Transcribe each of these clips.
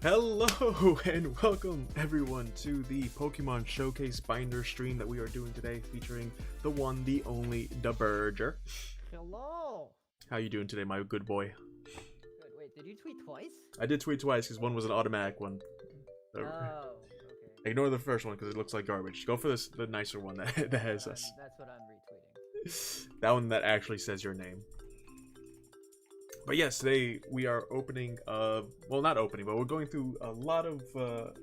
Hello and welcome everyone to the Pokemon Showcase Binder stream that we are doing today, featuring the one, the only, the Burger. Hello. How you doing today, my good boy? Good. Wait, did you tweet twice? I did tweet twice because one was an automatic one. Oh, okay. Ignore the first one because it looks like garbage. Go for the nicer one that has us. That's what I'm retweeting. That one that actually says your name. But yes, today we are opening, well, not opening, but we're going through a lot of,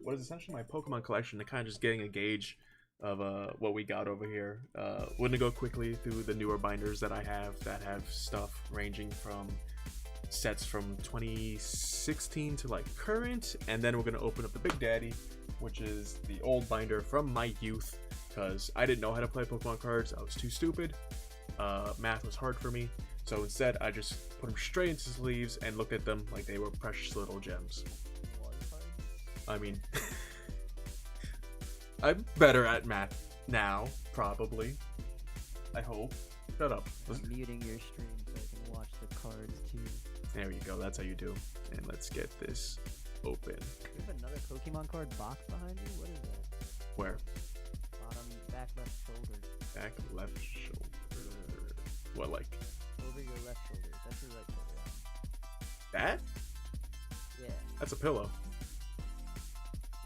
what is essentially my Pokemon collection, and kind of just getting a gauge of, what we got over here. We're gonna go quickly through the newer binders that I have that have stuff ranging from sets from 2016 to, like, current, and then we're gonna open up the Big Daddy, which is the old binder from my youth, because I didn't know how to play Pokemon cards. I was too stupid. Math was hard for me. So instead, I just put them straight into sleeves and looked at them like they were precious little gems. I mean, I'm better at math now, probably. I hope. Shut up. I'm muting your stream so I can watch the cards too. There you go. That's how you do. And let's get this open. You have another Pokemon card box behind you? What is that? Where? Bottom, back left shoulder. Back left shoulder. What, like? Over your left shoulder. That's your right shoulder. That? Yeah. That's a pillow.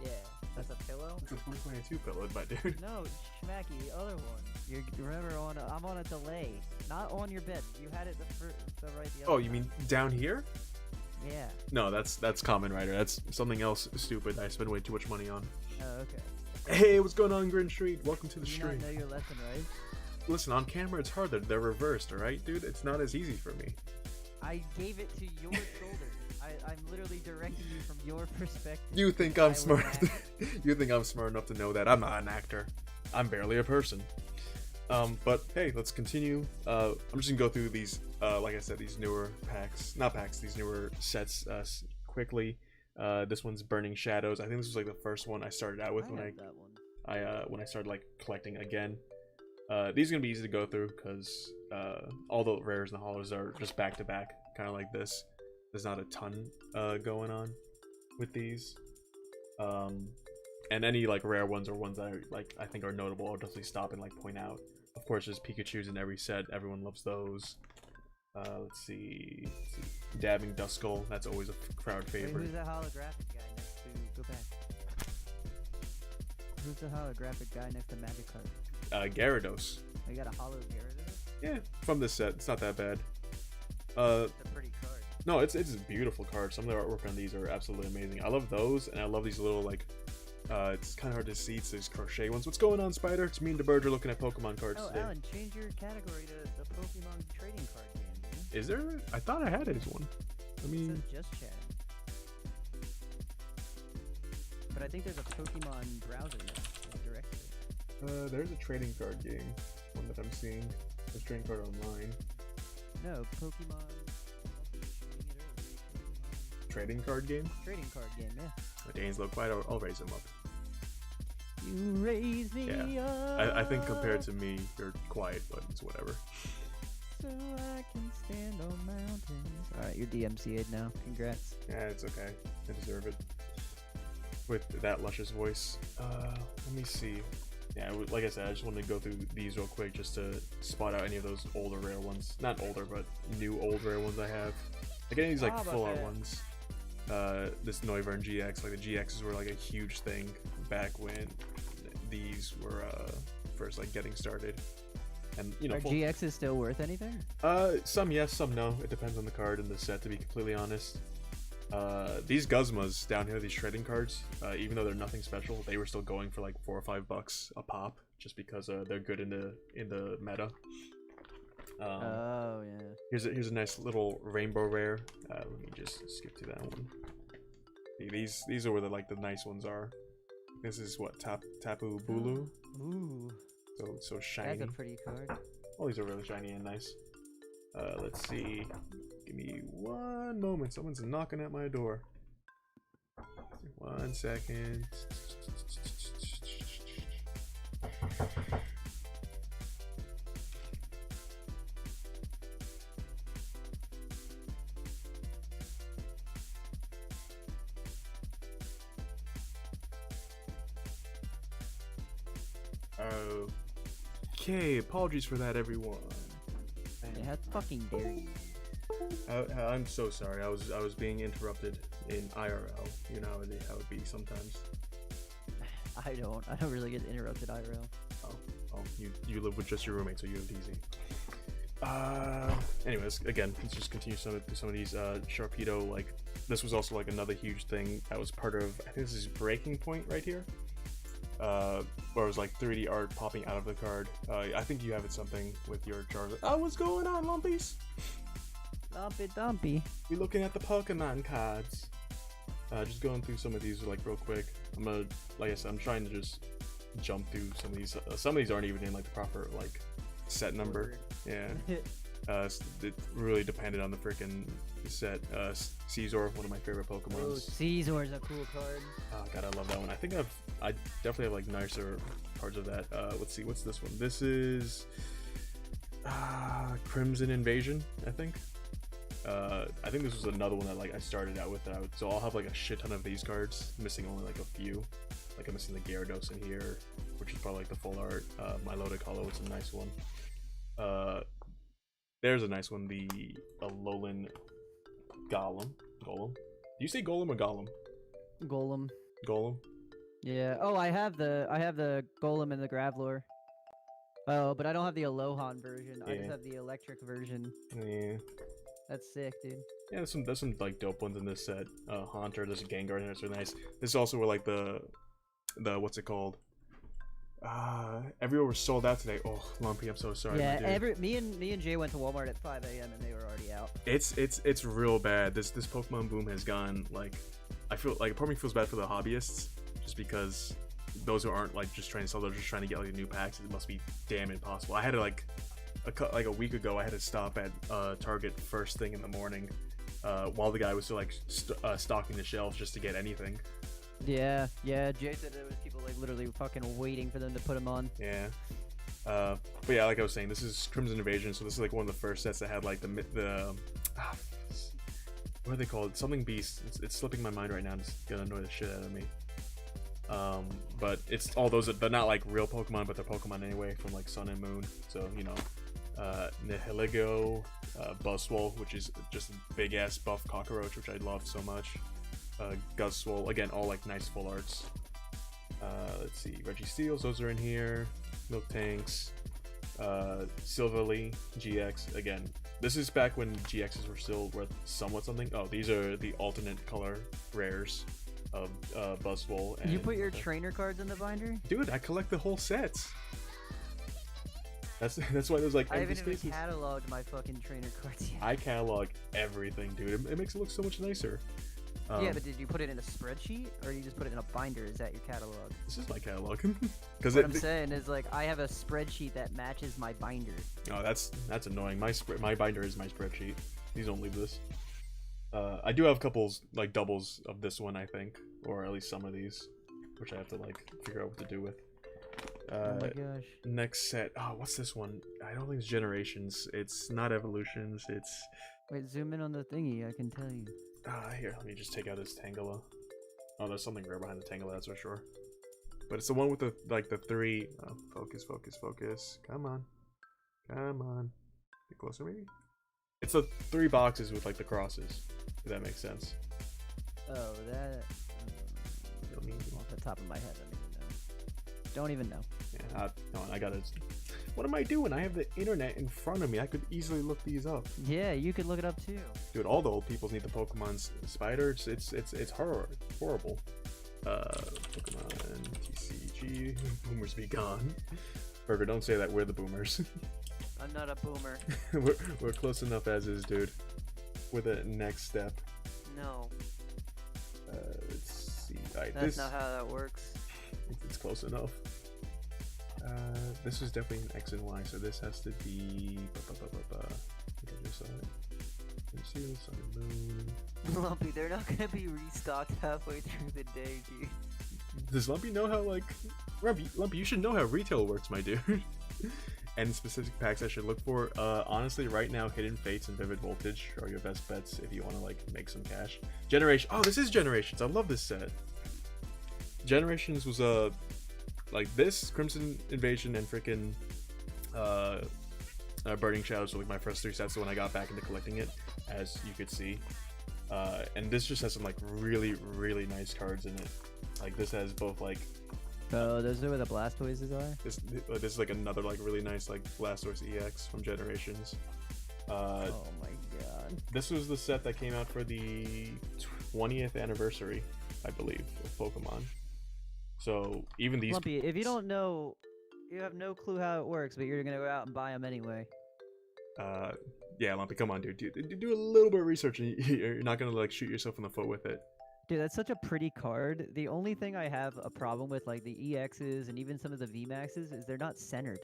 Yeah. That's a pillow? It's a 322 pillow, my dude. No, Schmacky, the other one. You're remember I'm on a delay. Not on your bed. You had it the right the other Oh, you mean down here? Yeah. No, that's Common Rider. That's something else stupid I spend way too much money on. Oh, okay. Hey, what's going on, Grin Street? Welcome to the Did you stream. not know your lesson, right? Listen, on camera it's hard. They're reversed, alright, dude? It's not as easy for me. I gave it to your shoulder. I'm literally directing you from your perspective. You think I'm smart? You think I'm smart enough to know that? I'm not an actor. I'm barely a person. But hey, let's continue. I'm just gonna go through these, like I said, these newer packs, not packs, these newer sets quickly. This one's Burning Shadows. I think this was like the first one I started out with when I started like collecting again. These are gonna be easy to go through because all the rares and the hollows are just back to back, kind of like this. There's not a ton going on with these, and any like rare ones or ones that I think are notable, I'll definitely stop and like point out. Of course, there's Pikachu's in every set. Everyone loves those. Let's see. Dabbing Duskull. That's always a crowd favorite. Wait, who's the holographic guy next to? Go back. Who's the holographic guy next to Magikarp? Gyarados. Oh, you got a hollow Gyarados? Yeah, from this set. It's not that bad. It's a pretty card. No, it's a beautiful card. Some of the artwork on these are absolutely amazing. I love those, and I love these little like. It's kind of hard to see. It's these crochet ones. What's going on, Spider? It's me and the Bird are looking at Pokemon cards Oh, today. Alan, change your category to the Pokemon trading card game, dude. Is there? I thought I had it as one. I mean, It says just chatting. But I think there's a Pokemon browser now, like directly. there's a trading card game. One that I'm seeing. There's trading card online. No, Pokemon. Trading card game? Trading card game, yeah. Dane's low quiet. I'll raise him up. You raise me up. I think compared to me, you're quiet, but it's whatever. So I can stand on mountains. Alright, you're DMCA'd now. Congrats. Yeah, it's okay. I deserve it. With that luscious voice. Let me see. Yeah, like I said, I just wanted to go through these real quick just to spot out any of those older rare ones. Not older, but new old rare ones I have. Like any of these like full out ones. This Noivern GX, like the GXs were like a huge thing back when these were first like getting started. And you know, Are GXs still worth anything? some yes, some no. It depends on the card and the set, to be completely honest. These Guzmas down here, these trading cards, even though they're nothing special, they were still going for like $4 or $5 a pop, just because they're good in the meta. Oh yeah. Here's a nice little rainbow rare. Let me just skip to that one. These are where the nice ones are. This is what Tapu Bulu. Ooh. So shiny. That's a pretty card. All these are really shiny and nice. Let's see. Give me one moment. Someone's knocking at my door. 1 second. Okay, apologies for that, everyone. Yeah, how fucking dare you? I'm so sorry. I was being interrupted in IRL. You know how it be sometimes. I don't really get interrupted IRL. Oh, you live with just your roommate, so you have it easy. Anyways, again, let's just continue some of these. Sharpedo, like, this was also like another huge thing that was part of, I think this is Breaking Point right here. Where it was like 3D art popping out of the card. I think you have it something with your Charizard. Oh, what's going on, Lumpies? Lumpy dumpy. We looking at the Pokemon cards. Just going through some of these like real quick. Like I said, I'm trying to just jump through some of these. Some of these aren't even in like the proper like set number. Yeah. It really depended on the freaking set. Caesar, one of my favorite Pokemon. Oh, Caesar's a cool card. Oh god, I love that one. I think I definitely have like nicer cards of that. Let's see, what's this one? This is Crimson Invasion, I think. I think this was another one that like I started out with. So I'll have like a shit ton of these cards, missing only like a few. Like I'm missing the Gyarados in here, which is probably like the full art. Milotic Hollow is a nice one. There's a nice one, the Alolan Golem. Do you say Golem or Golem? Golem. Yeah. Oh, I have the Golem and the Graveler. Oh, but I don't have the Alohan version. I just Yeah. have the electric version. Yeah. That's sick, dude. Yeah, there's some like dope ones in this set. Haunter, there's a Gengar in there, it's really nice. This is also where like the what's it called? Everywhere was sold out today. Oh, Lumpy, I'm so sorry. Yeah, my dude. me and Jay went to Walmart at 5 a.m. and they were already out. It's real bad. This Pokemon boom has gone like, I feel like part of me feels bad for the hobbyists, just because those who aren't like just trying to sell, they're just trying to get like new packs. It must be damn impossible. I had to like a week ago, I had to stop at Target first thing in the morning, while the guy was still like stocking the shelves just to get anything. Yeah. Jay said there was people like literally fucking waiting for them to put them on. Yeah. But yeah, like I was saying, this is Crimson Invasion, so this is like one of the first sets that had like the what are they called? Something Beast. It's slipping my mind right now. It's gonna annoy the shit out of me. But it's all those. They're not like real Pokemon, but they're Pokemon anyway from like Sun and Moon. So you know, Nihilego, Buzzwole, which is just a big ass buff cockroach, which I love so much. Guzzwole, again, all like nice full arts. Let's see, Registeels, those are in here. Milk Tanks, Silvally, GX. Again, this is back when GXs were still worth somewhat something. Oh, these are the alternate color rares of Buzzwole. And You put your trainer cards in the binder? dude, I collect the whole sets. That's why there's like I empty haven't even spaces. cataloged my fucking trainer cards yet. I catalog everything, dude. It makes it look so much nicer. Yeah, but did you put it in a spreadsheet or you just put it in a binder? Is that your catalog? This is my catalog. Because What I'm saying is like I have a spreadsheet that matches my binder. Oh, that's annoying. My binder is my spreadsheet. Please don't leave this. I do have couples like doubles of this one, I think, or at least some of these, which I have to like figure out what to do with. Oh my gosh. Next set. Oh, what's this one? I don't think it's Generations. It's not Evolutions. It's Wait, zoom in on the thingy. I can tell you. here. Let me just take out this Tangela. Oh, there's something rare behind the Tangela, that's for sure. But it's the one with the like the three. Oh, focus. Come on. Get closer, maybe. It's the 3 boxes with like the crosses. If that makes sense. Oh, that. Off the top of my head, I don't even know. Yeah, hold on, I gotta. What am I doing? I have the internet in front of me. I could easily look these up. Yeah, you could look it up too. Dude, all the old peoples need the Pokemon's Spider. It's horrible. Pokemon TCG. Boomers be gone. Burger, don't say that. We're the boomers. I'm not a boomer. we're close enough as is, dude. We're the next step. No, Let's see. Alright, that's this not how that works. it's close enough. This is definitely an X and Y, so this has to be. I think I just saw it. Can you see Sun and Moon? Lumpy, they're not gonna be restocked halfway through the day, dude. Does Lumpy know how like Lumpy? You should know how retail works, my dude. And specific packs I should look for. Honestly, right now, Hidden Fates and Vivid Voltage are your best bets if you want to like make some cash. Generation. Oh, this is Generations. I love this set. Generations was like this Crimson Invasion and freaking Burning Shadows were like my first 3 sets when I got back into collecting it, as you could see. And this just has some like really nice cards in it. Like this has both like Oh, those are where the Blastoises are? this is like another like really nice like Blastoise EX from Generations. Oh my god. This was the set that came out for the 20th anniversary, I believe, of Pokemon. So even these Lumpy, if you don't know, you have no clue how it works, but you're gonna go out and buy them anyway. yeah, Lumpy, come on, dude. Do a little bit of research, and you're not gonna like shoot yourself in the foot with it. Dude, that's such a pretty card. The only thing I have a problem with, like the EXs and even some of the VMAXs, is they're not centered.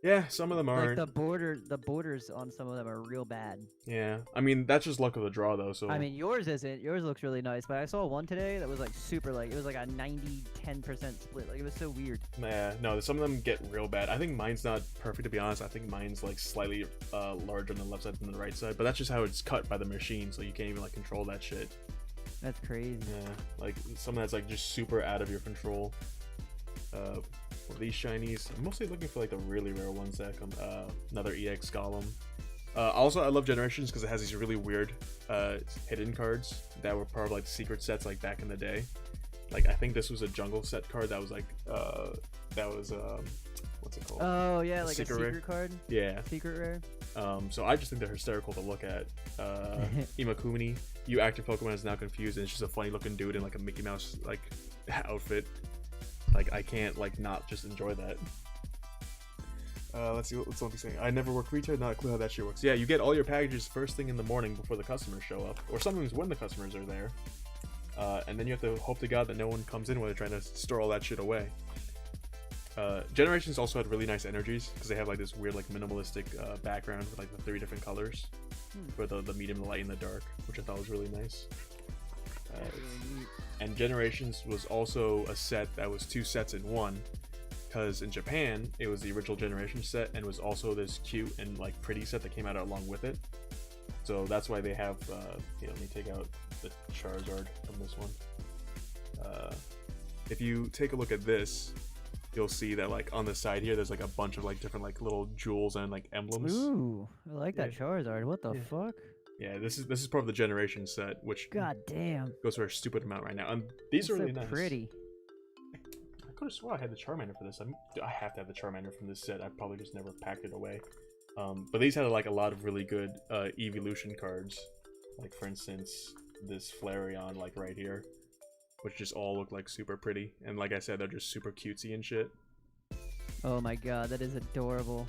Yeah, some of them Like aren't. the borders on some of them are real bad. Yeah, I mean that's just luck of the draw, though. So I mean, yours isn't. Yours looks really nice, but I saw one today that was like super, like it was like a 90-10% split. Like it was so weird. yeah, no, some of them get real bad. I think mine's not perfect, to be honest. I think mine's like slightly larger on the left side than the right side, but that's just how it's cut by the machine, so you can't even like control that shit. That's crazy. Yeah, like something that's like just super out of your control. For these shinies, I'm mostly looking for like the really rare ones that come. Another EX Golem. Also, I love Generations because it has these really weird hidden cards that were part of like secret sets like back in the day. Like I think this was a jungle set card that was like what's it called? Oh yeah, like Secret a rare? secret card, Yeah. secret rare. So I just think they're hysterical to look at. Imakuni, you active Pokemon is now confused, and it's just a funny looking dude in like a Mickey Mouse like outfit. Like I can't like not just enjoy that. Let's see what's Lumpy saying. I never work retail, not a clue how that shit works. Yeah, you get all your packages first thing in the morning before the customers show up, or sometimes when the customers are there. And then you have to hope to God that no one comes in when they're trying to store all that shit away. Generations also had really nice energies because they have like this weird like minimalistic background with like the 3 different colors for the medium, the light, and the dark, which I thought was really nice. And Generations was also a set that was 2 sets in one, because in Japan it was the original Generation set and was also this cute and like pretty set that came out along with it. So that's why they have let me take out the Charizard from this one. If you take a look at this, you'll see that like on the side here there's like a bunch of like different like little jewels and like emblems. Ooh, I like that Charizard. What the Yeah. fuck? Yeah, this is part of the Generation set, which God damn. goes for a stupid amount right now. And these are That's really so nice. pretty. I could have swore I had the Charmander for this. I have to have the Charmander from this set. I probably just never packed it away. But these had like a lot of really good evolution cards. Like for instance, this Flareon like right here, which just all look like super pretty. And like I said, they're just super cutesy and shit. Oh my god, that is adorable.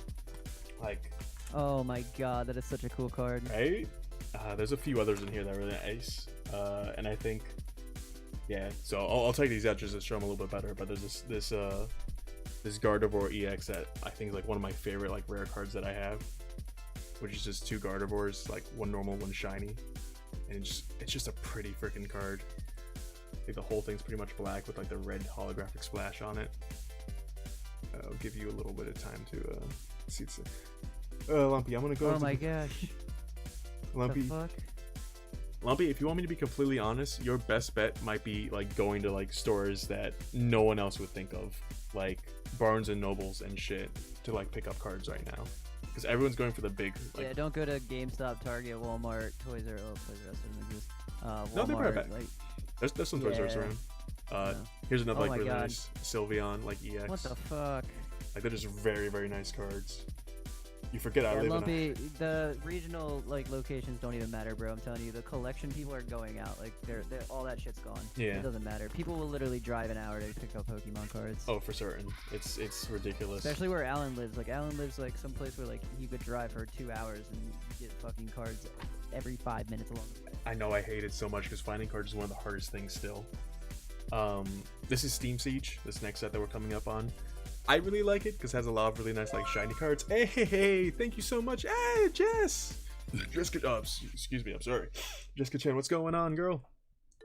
Like, Oh my god, that is such a cool card. right? There's a few others in here that are really nice. And I think, yeah. So I'll take these out just to show them a little bit better. But there's this Gardevoir EX that I think is like one of my favorite like rare cards that I have, which is just 2 Gardevoirs, like one normal, one shiny, and it's just a pretty freaking card. Like the whole thing's pretty much black with like the red holographic splash on it. I'll give you a little bit of time to see. Lumpy, I'm gonna go. Oh my gosh. Lumpy, The fuck? Lumpy, if you want me to be completely honest, your best bet might be like going to like stores that no one else would think of, like Barnes and Nobles and shit, to like pick up cards right now, because everyone's going for the big. Like, Yeah, don't go to GameStop, Target, Walmart, Toys R Us. Toys R Us doesn't exist. Walmart, No, they're pretty bad. like, there's some Toys R Us Yeah. around. no. Here's another Oh like my really God. nice Sylveon like EX. What the fuck? Like they're just very nice cards. You forget I Yeah, live in Lumpy, the regional like locations don't even matter, bro. I'm telling you, the collection people are going out. Like they're all that shit's gone. Yeah. It doesn't matter. People will literally drive an hour to pick up Pokemon cards. Oh, for certain. It's ridiculous. Especially where Alan lives. Like Alan lives like someplace where like you could drive for 2 hours and you get fucking cards every 5 minutes along the way. I know I hate it so much because finding cards is one of the hardest things still. This is Steam Siege, this next set that we're coming up on. I really like it because it has a lot of really nice like shiny cards. Hey, thank you so much. Hey, Jess! Jessica, excuse me, I'm sorry. Jessica Chan, what's going on, girl?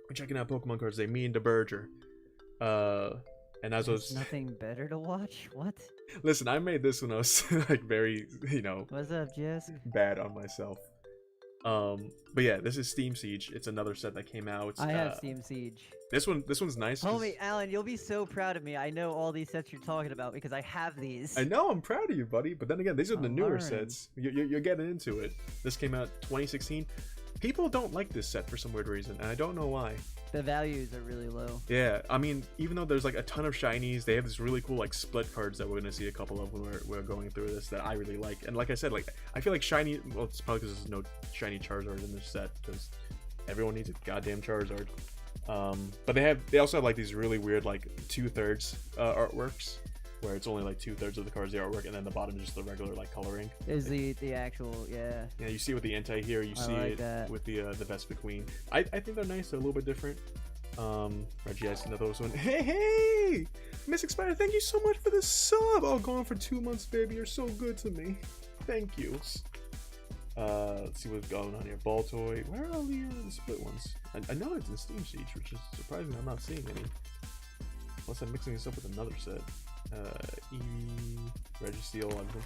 We're checking out Pokemon cards today, me and DeBurger. And as I There's was... nothing better to watch? What? Listen, I made this when I was like very, What's up, Jess? bad on myself. But yeah, this is Steam Siege. It's another set that came out. I have Steam Siege. This one's nice. Homie, Alan, you'll be so proud of me. I know all these sets you're talking about because I have these. I know, I'm proud of you, buddy. But then again, these are the I'm newer learning. sets. You're getting into it. This came out 2016. People don't like this set for some weird reason, and I don't know why. The values are really low. Yeah, I mean, even though there's like a ton of shinies, they have this really cool like split cards that we're gonna see a couple of when we're going through this that I really like. And like I said, like I feel like shiny. Well, it's probably because there's no shiny Charizard in this set because everyone needs a goddamn Charizard. But they also have like these really weird like 2/3 artworks where it's only like 2/3 of the cards the artwork, and then the bottom is just the regular like coloring. Is the actual yeah? Yeah, you see it with the anti here, you I see like it that. with the Vespa Queen. I think they're nice. They're a little bit different. Reggie, I see another one. Hey, Miss Expired, thank you so much for the sub. Oh, gone for 2 months, baby. You're so good to me. Thank you. Let's see what's going on here. Ball toy. Where are all the split ones? I know it's in Steam Siege, which is surprising. I'm not seeing any. Unless I'm mixing this up with another set. Eevee, Registeel, everything.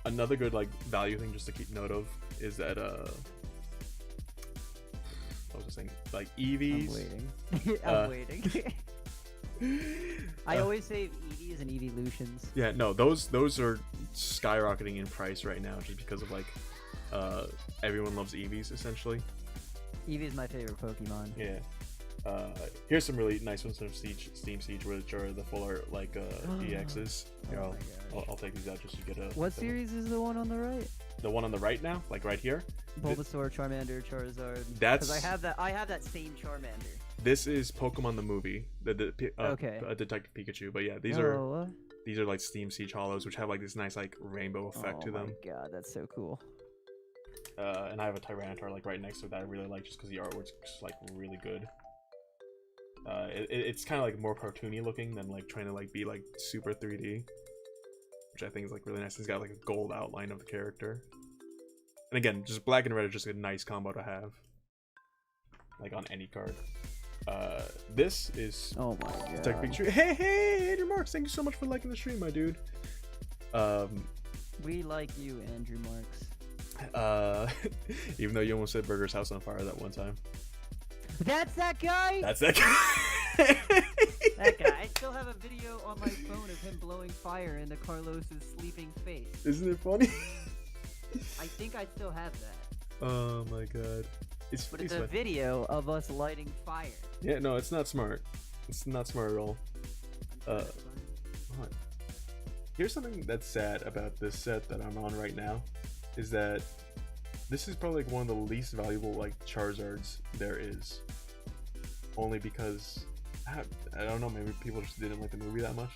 Another good like value thing just to keep note of is that I was just saying like Eevees. I'm waiting. I'm waiting. I always save Eevees and Eeveelutions. Yeah, no, those are skyrocketing in price right now just because of like everyone loves Eevees essentially. Eevee is my favorite Pokemon. Yeah. Here's some really nice ones from Steam Siege, which are the full art like EXs. Here, Oh my I'll take these out just to get a. What series is the one on the right? The one on the right now, like right here. Bulbasaur, Charmander, Charizard. That's. Because I have that same Charmander. This is Pokemon the movie, Okay. Detective Pikachu. But yeah, these Oh, are like Steam Siege Hollows, which have like this nice like rainbow effect to them. Oh my god, that's so cool. And I have a Tyranitar like right next to it that I really like just because the artwork's just like really good. It's kind of like more cartoony looking than like trying to like be like super 3D, which I think is like really nice. It's got like a gold outline of the character, and again, just black and red is just a nice combo to have, like on any card. This is Oh my god. Detective Pikachu. Hey, Andrew Marks, thank you so much for liking the stream, my dude. We like you, Andrew Marks. Even though you almost set Burger's house on fire that one time. That's that guy. That's that guy. That guy. I still have a video on my phone of him blowing fire into Carlos's sleeping face. Isn't it funny? I think I still have that. Oh my god. But it's a video of us lighting fire. Yeah, no, it's not smart. It's not smart at all. What? Here's something that's sad about this set that I'm on right now, is that this is probably like one of the least valuable like Charizards there is. Only because I don't know, maybe people just didn't like the movie that much.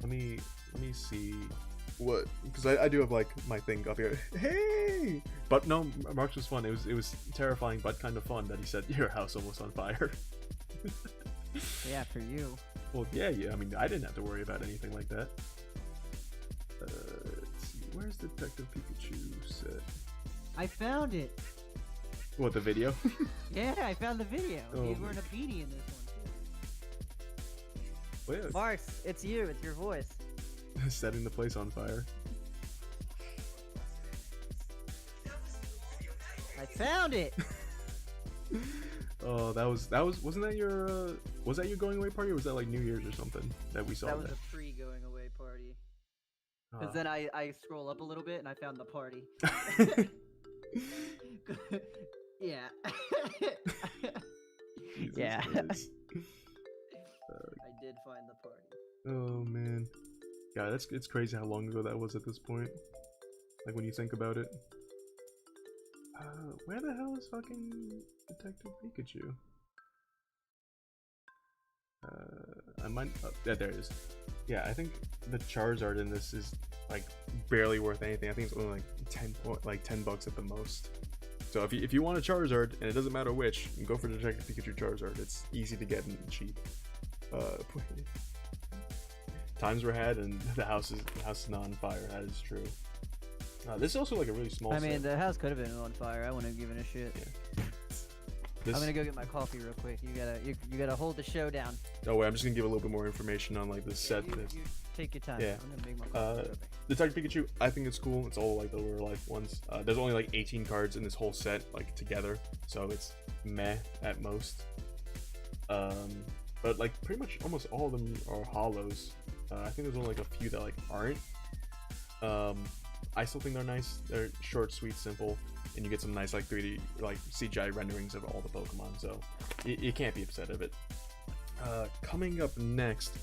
Let me see what, because I do have like my thing up here. Hey, but no, Marks was fun. It was terrifying but kind of fun that he said your house almost on fire. Yeah, for you. Well, yeah. I mean, I didn't have to worry about anything like that. Let's see, where's Detective Pikachu set? I found it. What, the video? Yeah, I found the video. Oh He's my- wearing a beanie in this one too. Well, Marks, it's you. It's your voice. yeah, setting the place on fire. I found it. Oh, wasn't that your was that your going away party, or was that like New Year's or something that we saw? That was a pre-going away party. Because then I scroll up a little bit and I found the party. Yeah. Jesus Yeah. Christ. I did find the party. Oh man, yeah, it's crazy how long ago that was at this point. Like when you think about it. Where the hell is fucking Detective Pikachu? I might. Oh, yeah, there it is. Yeah, I think the Charizard in this is like barely worth anything. I think it's only like $10 at the most. So if you want a Charizard and it doesn't matter which, you go for Detective Pikachu Charizard. It's easy to get and cheap. Times were had and the house is not on fire. That is true. This is also like a really small. I mean, set. the house could have been on fire. I wouldn't have given a shit. Yeah. This, I'm gonna go get my coffee real quick. You gotta hold the show down. oh wait, I'm just gonna give a little bit more information on like this set. You take your time. Yeah. I'm gonna make my coffee. Detective Pikachu, I think it's cool. It's all like the real life ones. There's only like 18 cards in this whole set, like together, so it's meh at most. But like pretty much almost all of them are hollows. I think there's only like a few that like aren't. I still think they're nice. They're short, sweet, simple, and you get some nice like 3D like CGI renderings of all the Pokemon, so you can't be upset of it. Coming up next,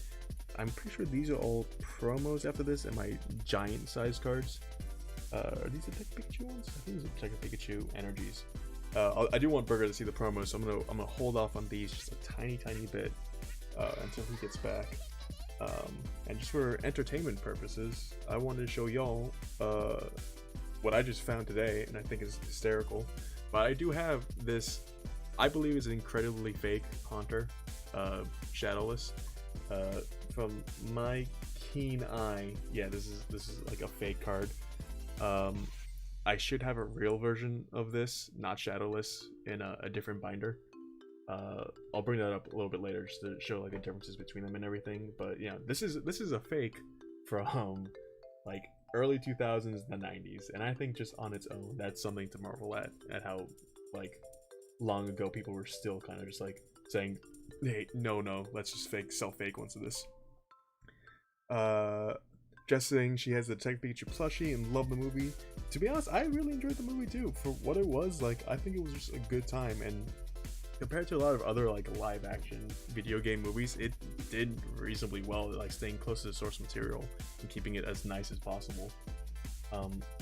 I'm pretty sure these are all promos after this and my giant size cards. Are these the Detective Pikachu ones? I think these are Detective Pikachu energies. I do want Burger to see the promos, so I'm gonna hold off on these just a tiny bit until he gets back. And just for entertainment purposes, I wanted to show y'all what I just found today, and I think is hysterical. But I do have this, I believe is an incredibly fake Haunter, Shadowless. From my keen eye, yeah, this is like a fake card. I should have a real version of this, not Shadowless, in a different binder. I'll bring that up a little bit later just to show like the differences between them and everything. But yeah, this is a fake from like early 2000s, the 90s, and I think just on its own, that's something to marvel at how like long ago people were still kind of just like saying, hey, no, let's just sell fake ones of this. Just saying she has the Detective Pikachu plushie and loved the movie. To be honest, I really enjoyed the movie too. For what it was, like, I think it was just a good time, and compared to a lot of other like live action video game movies, it did reasonably well, like staying close to the source material and keeping it as nice as possible.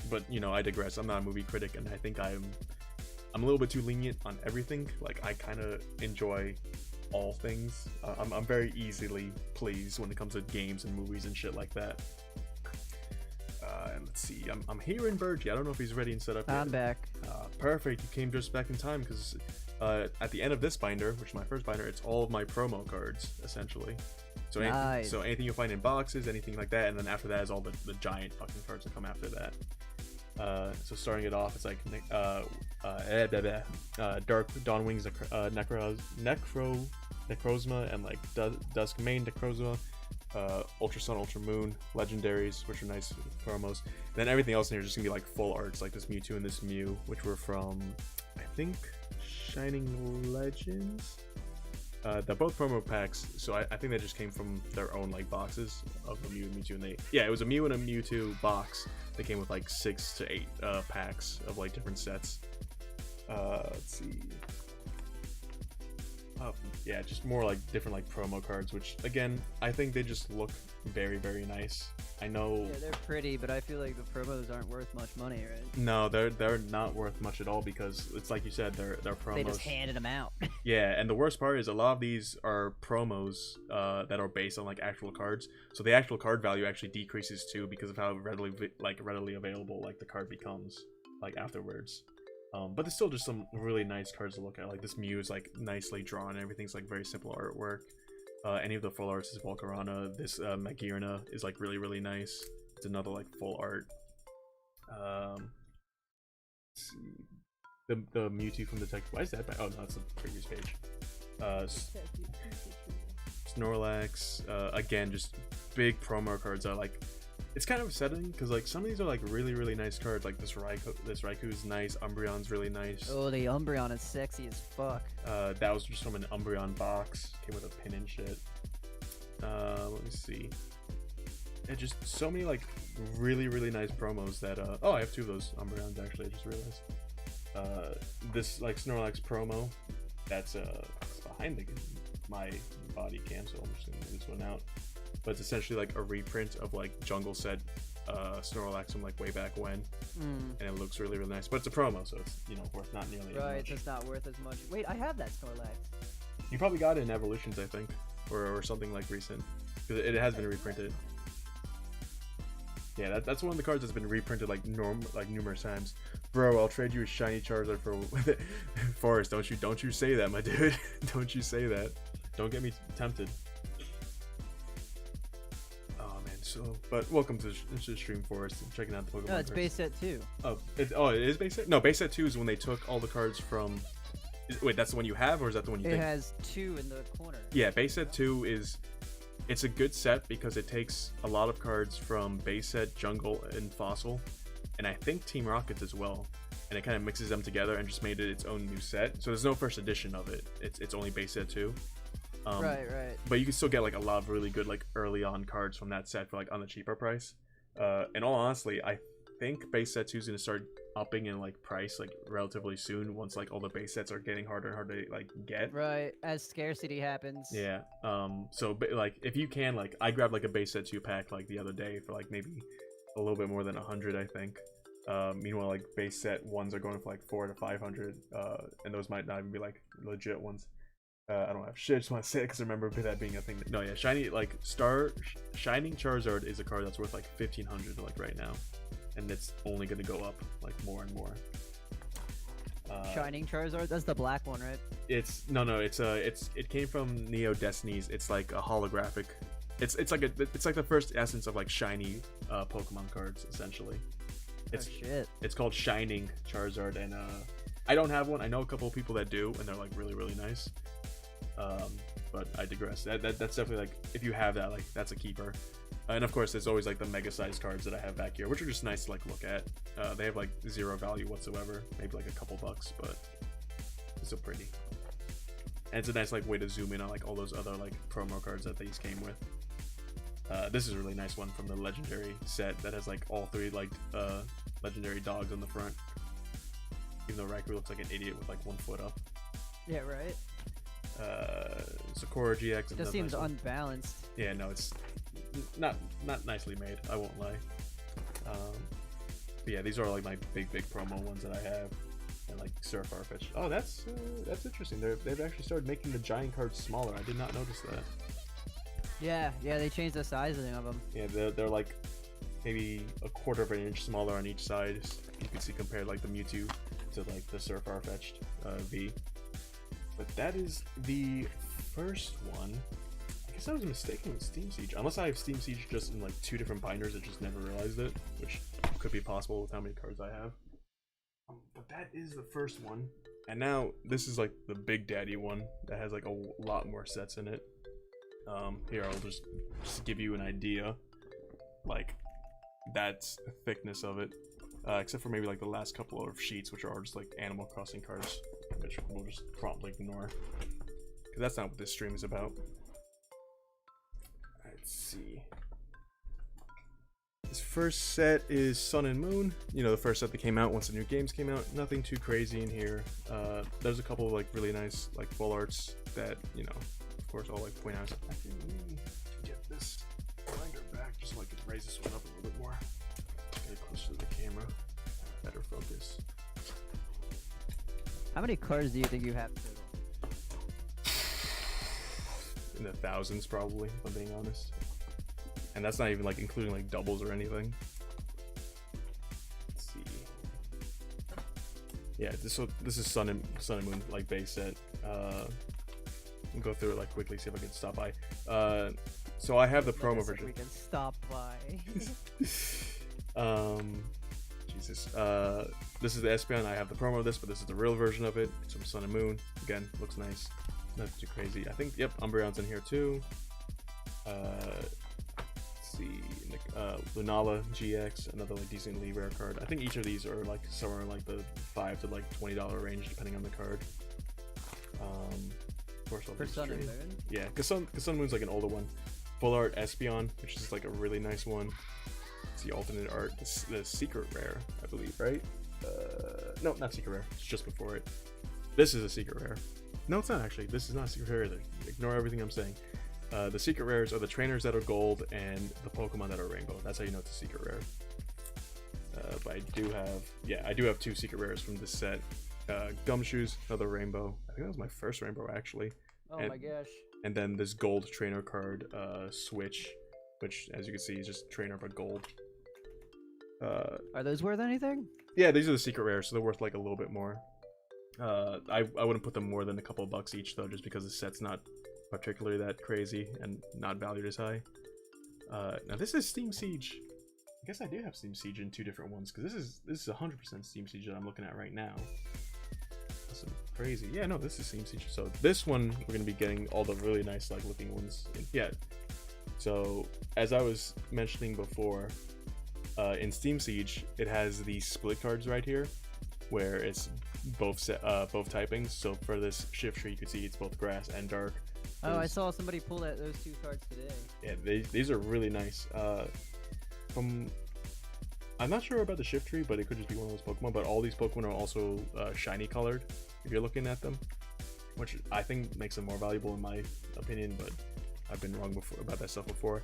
But you know, I digress. I'm not a movie critic, and I think I'm a little bit too lenient on everything. Like, I kind of enjoy all things. I'm very easily pleased when it comes to games and movies and shit like that. And let's see, I'm hearing Bergie. I don't know if he's ready and set up yet. I'm back. Perfect. You came just back in time, because at the end of this binder, which is my first binder, it's all of my promo cards essentially. So Nice. so anything you'll find in boxes, anything like that, and then after that is all the giant fucking cards that come after that. So starting it off, it's like Dark Dawnwings, Necrozma, and like Duskmane Necrozma, Ultra Sun, Ultra Moon, Legendaries, which are nice promos. And then everything else in here is just gonna be like full arts, like this Mewtwo and this Mew, which were from, I think, Shining Legends. They're both promo packs, so I think they just came from their own like boxes of the Mew and Mewtwo, and it was a Mew and a Mewtwo box. They came with like 6 to 8 packs of like different sets. Let's see. Yeah, just more like different like promo cards, which again, I think they just look very nice. I know. Yeah, they're pretty, but I feel like the promos aren't worth much money, right? No, they're not worth much at all, because it's like you said, they're promos. They just handed them out. Yeah, and the worst part is a lot of these are promos that are based on like actual cards, so the actual card value actually decreases too, because of how readily available like the card becomes like afterwards. But there's still just some really nice cards to look at. Like this Mew is like nicely drawn, everything's like very simple artwork. Any of the full arts is Volcarona. This Magearna is like really nice. It's another like full art. Let's see. The Mewtwo from the tech. Why is that back? Oh no, that's the previous page. Snorlax. Again, just big promo cards. I like. It's kind of upsetting because like some of these are like really nice cards. Like this Raikou is nice. Umbreon's really nice. Oh, the Umbreon is sexy as fuck. That was just from an Umbreon box. Came with a pin and shit. Let me see. And just so many like really nice promos that oh, I have 2 of those Umbreons actually. I just realized. This like Snorlax promo, that's behind my body cam, so I'm just gonna move this one out. But it's essentially like a reprint of like Jungle Set Snorlax from like way back when, and it looks really nice. But it's a promo, so it's, you know, worth not nearly as much. Right, it's not worth as much. Wait, I have that Snorlax. You probably got it in Evolutions, I think, or something like recent, because it has been reprinted. Yeah, that's one of the cards that's been reprinted like numerous times. Bro, I'll trade you a shiny Charizard for Forest. Don't you say that, my dude. Don't you say that. Don't get me tempted. So, but welcome to the stream, Forest. Checking out the Pokemon. No, it's base set 2. Oh, it is base set? No, base set 2 is when they took all the cards from. Wait, that's the one you have, or is that the one you think? It has 2 in the corner. Yeah, base set 2 is it's a good set because it takes a lot of cards from base set, jungle, and fossil, and I think Team Rockets as well. And it kind of mixes them together and just made it its own new set. So there's no first edition of it. It's only base set 2. Right. But you can still get like a lot of really good like early on cards from that set for like on the cheaper price. And all honestly, I think base set 2 is gonna start upping in like price like relatively soon once like all the base sets are getting harder and harder to like get. Right, as scarcity happens. Yeah. So like if you can, like I grabbed like a base set 2 pack like the other day for like maybe a little bit more than 100, I think. Meanwhile, like base set ones are going for like 400 to 500, and those might not even be like legit ones. I don't have shit. I just want to say it because I remember that being a thing. No, yeah, shiny like Shining Charizard is a card that's worth like 1,500 like right now, and it's only gonna go up like more and more. Shining Charizard, that's the black one, right? It's it came from Neo Destinies. It's like a holographic. It's like the first essence of like shiny Pokemon cards essentially. Oh shit. It's called Shining Charizard, and I don't have one. I know a couple of people that do, and they're like really really nice. But I digress. That's definitely like if you have that, like that's a keeper. And of course, there's always like the mega sized cards that I have back here, which are just nice to like look at. They have like zero value whatsoever, maybe like a couple bucks, but it's still pretty. And it's a nice like way to zoom in on like all those other like promo cards that these came with. This is a really nice one from the legendary set that has like all 3 like legendary dogs on the front. Even though Raikou looks like an idiot with like 1 foot up. Yeah, right. Sakura GX. It just seems unbalanced. Yeah, no, it's not nicely made. I won't lie. But yeah, these are like my big promo ones that I have, and like Sir Farfetch. Oh, that's interesting. They've actually started making the giant cards smaller. I did not notice that. Yeah, they changed the sizing of them. Yeah, they're like maybe a quarter of an inch smaller on each side. You can see compared like the Mewtwo to like the Sir Farfetch'd V. But that is the first one. I guess I was mistaken with Steam Siege. Unless I have Steam Siege just in like 2 different binders, I just never realized it, which could be possible with how many cards I have. But that is the first one. And now this is like the Big Daddy one that has like a lot more sets in it. Here I'll just give you an idea. Like that's the thickness of it. Except for maybe like the last couple of sheets, which are just like Animal Crossing cards, which we'll just promptly ignore, because that's not what this stream is about. Let's see. This first set is Sun and Moon. You know, the first set that came out once the new games came out. Nothing too crazy in here. There's a couple of like really nice like full arts that, you know, of course I'll like point out. I can get this binder back just so I can raise this one up a little bit more. Get closer to the camera. Better focus. How many cards do you think you have total? In the thousands probably, if I'm being honest. And that's not even like including like doubles or anything. Let's see. Yeah, this is Sun and Moon like base set. I'll go through it like quickly, see if I can stop by. So I have the promo version. We can stop by. Jesus. This is the Espeon. I have the promo of this, but this is the real version of it. It's from Sun and Moon. Again, looks nice. Nothing too crazy. I think, yep, Umbreon's in here too. Let's see. Lunala GX, another like decently rare card. I think each of these are like somewhere in like the $5 to like $20 range, depending on the card. Of course, For Sun and Moon? Yeah, because Sun and Moon's like an older one. Full art Espeon, which is like a really nice one. It's the alternate art, the secret rare, I believe, right? No, not secret rare. It's just before it. This is a secret rare. No, it's not actually. This is not a secret rare either. Ignore everything I'm saying. The secret rares are the trainers that are gold and the Pokemon that are rainbow. That's how you know it's a secret rare. But I do have 2 secret rares from this set. Gumshoes, another rainbow. I think that was my first rainbow actually. Oh my gosh. And then this gold trainer card, Switch, which as you can see is just trainer but gold. Are those worth anything? Yeah, these are the secret rares, so they're worth like a little bit more. I wouldn't put them more than a couple of bucks each though, just because the set's not particularly that crazy and not valued as high. Now this is Steam Siege. I guess I do have Steam Siege in 2 different ones, because this is 100% Steam Siege that I'm looking at right now. That's crazy. Yeah, no, this is Steam Siege. So this one we're gonna be getting all the really nice like looking ones. Yeah, So as I was mentioning before, in Steam Siege, it has these split cards right here, where it's both typings. So for this shift tree, you can see it's both grass and dark. Oh, I saw somebody pull those 2 cards today. Yeah, these are really nice. I'm not sure about the shift tree, but it could just be one of those Pokemon. But all these Pokemon are also shiny colored, if you're looking at them, which I think makes them more valuable in my opinion. But I've been wrong about that stuff before.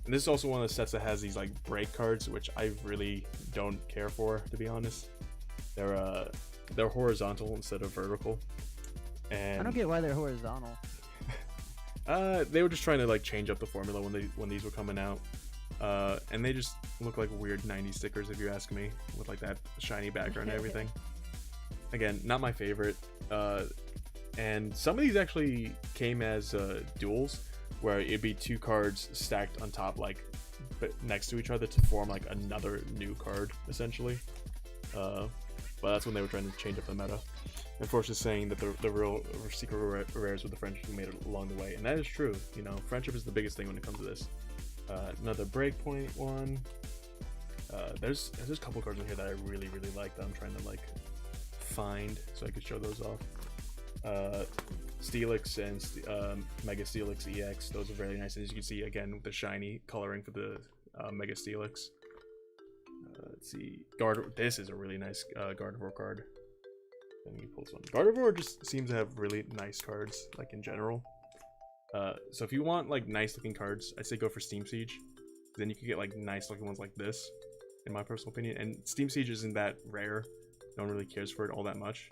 And this is also one of the sets that has these like break cards, which I really don't care for, to be honest. They're horizontal instead of vertical. And I don't get why they're horizontal. they were just trying to like change up the formula when these were coming out. And they just look like weird 90s stickers, if you ask me, with like that shiny background and everything. Again, not my favorite. And some of these actually came as duels, where it'd be 2 cards stacked on top, like next to each other, to form like another new card, essentially. But that's when they were trying to change up the meta. And Force is saying that the real secret rares were the friendship we made along the way, and that is true. You know, friendship is the biggest thing when it comes to this. Another breakpoint one. There's a couple cards in here that I really like that I'm trying to like find so I could show those off. Steelix and Mega Steelix EX, those are very nice, and as you can see again with the shiny coloring for the Mega Steelix. Let's see, this is a really nice Gardevoir card. Let me pull this one. Gardevoir just seems to have really nice cards, like in general. So if you want like nice looking cards, I'd say go for Steam Siege. Then you can get like nice looking ones like this, in my personal opinion. And Steam Siege isn't that rare. No one really cares for it all that much.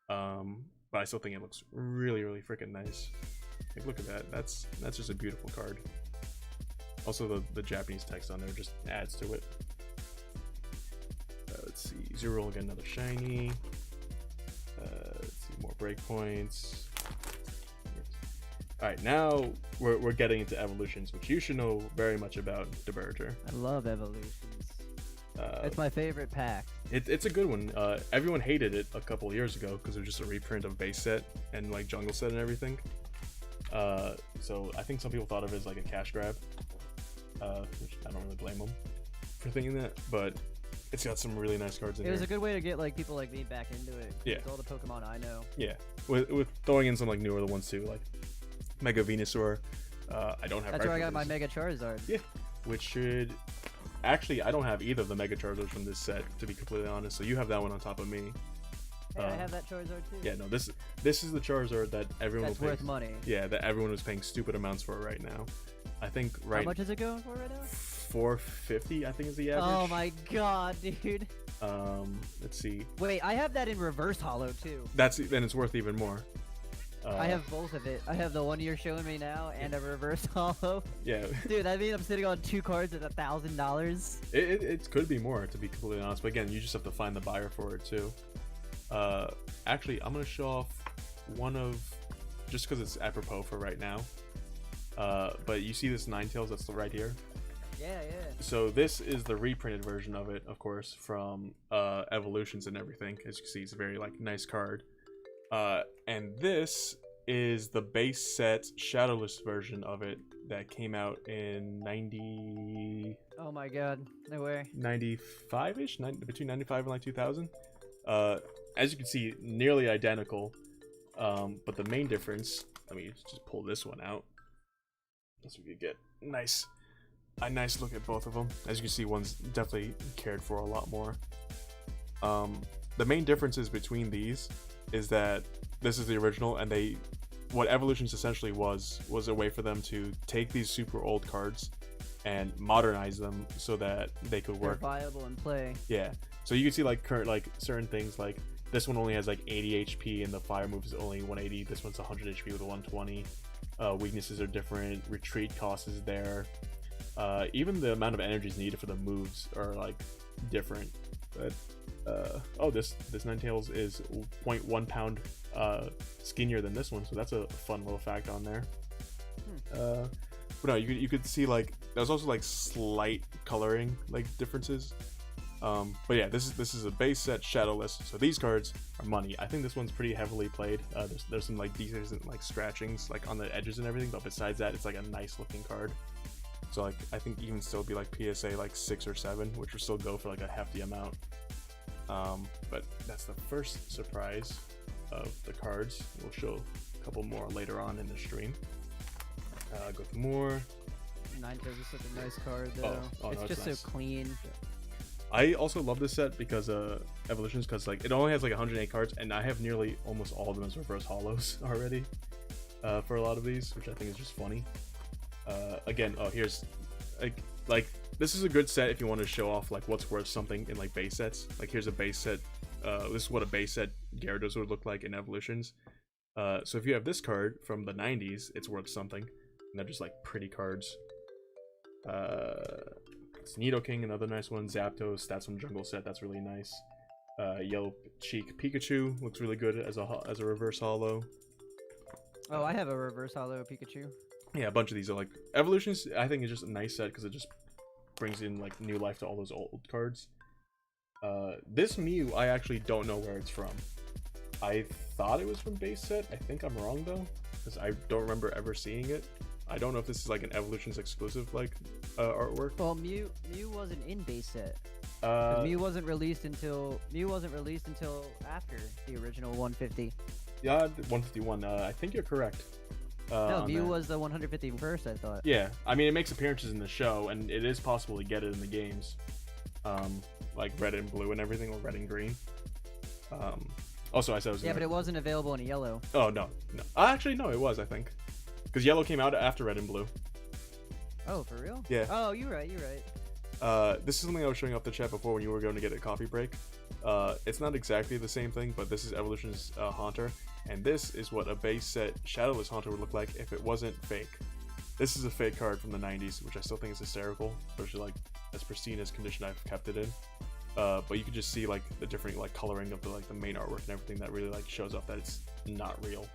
But I still think it looks really freaking nice. Like, look at that. That's just a beautiful card. Also, the Japanese text on there just adds to it. Let's see. Zero will get another shiny. Let's see, more breakpoints. Alright, now we're getting into evolutions, which you should know very much about, DeBurger. I love evolutions. It's my favorite pack. It's a good one. Everyone hated it a couple years ago because it was just a reprint of base set and like jungle set and everything. So I think some people thought of it as like a cash grab, which I don't really blame them for thinking that, but it's got some really nice cards in It there. was a good way to get like people like me back into it. Yeah. With all the Pokemon I know. Yeah, with throwing in some like newer ones too, like Mega Venusaur. I don't have. That's where I got my Mega Charizard. Yeah, which should actually I don't have either of the Mega Charizards from this set, to be completely honest. So you have that one on top of me. Hey, I have that Charizard too. Yeah, no, this is the Charizard that everyone That's will pay. worth money. Yeah, that everyone was paying stupid amounts for right now. I think How much is it going for right now? 450, I think is the average. Oh my god, dude. Let's see. Wait, I have that in reverse hollow too. Then it's worth even more. I have both of it. I have the one you're showing me now and a reverse hollow. Yeah. Dude, I mean I'm sitting on 2 cards at $1,000. It could be more, to be completely honest. But again, you just have to find the buyer for it too. Actually, I'm gonna show off one of, just because it's apropos for right now. But you see this Ninetales that's right here? Yeah. So this is the reprinted version of it, of course, from Evolutions and everything. As you can see, it's a very like nice card. And this is the base set Shadowless version of it that came out in 90. Oh my god, no way. 95-ish, between 95 and like 2000. As you can see, nearly identical. But the main difference, let me just pull this one out, so we could get a nice look at both of them. As you can see, one's definitely cared for a lot more. The main differences between these is that this is the original, and what Evolutions essentially was a way for them to take these super old cards and modernize them so that they could work. They're viable in play. Yeah. So you can see like current, like certain things, like this one only has like 80 HP and the fire move is only 180. This one's 100 HP with a 120. Weaknesses are different. Retreat cost is there. Even the amount of energies needed for the moves are like different. But oh, this Ninetales is 0.1 pound skinnier than this one, so that's a fun little fact on there. But no, you could see like there's also like slight coloring like differences. But yeah, this is a base set shadowless, so these cards are money. I think this one's pretty heavily played. There's some like decent like scratchings like on the edges and everything, but besides that, it's like a nice looking card. So like I think even still be like PSA like 6 or 7, which would still go for like a hefty amount. But that's the first surprise of the cards. We'll show a couple more later on in the stream. Go through more. Ninetales is such a nice card though. Oh, it's no, just nice. so clean. I also love this set because Evolutions, because like it only has like 108 cards, and I have nearly almost all of them as reverse hollows already for a lot of these, which I think is just funny. Again, here's like this is a good set if you want to show off like what's worth something in like base sets. Like here's a base set. This is what a base set Gyarados would look like in Evolutions. So if you have this card from the 90s, it's worth something, and they're just like pretty cards. It's Nidoking, another nice one. Zapdos, that's from Jungle set, that's really nice. Yellow Cheek Pikachu looks really good as a reverse hollow. Oh, I have a reverse hollow Pikachu. Yeah, a bunch of these are like Evolutions. I think is just a nice set because it just brings in like new life to all those old cards. This Mew, I actually don't know where it's from. I thought it was from base set. I think I'm wrong though, because I don't remember ever seeing it. I don't know if this is like an Evolutions exclusive like artwork. Well, Mew wasn't in base set. Mew wasn't released until after the original 150. Yeah, 151. I think you're correct. No, Mew was the 151st, I thought. Yeah, I mean it makes appearances in the show, and it is possible to get it in the games, like red and blue and everything, or red and green. Also, I said it was. Yeah, but it wasn't available in yellow. Oh no. Actually, no, it was. I think because yellow came out after red and blue. Oh, for real? Yeah. Oh, you're right. You're right. This is something I was showing off the chat before when you were going to get a coffee break. It's not exactly the same thing, but this is Evolution's Haunter, and this is what a base set Shadowless Haunter would look like if it wasn't fake. This is a fake card from the 90s, which I still think is hysterical, especially like as pristine as condition I've kept it in. But you can just see like the different like coloring of the main artwork and everything that really like shows off that it's not real.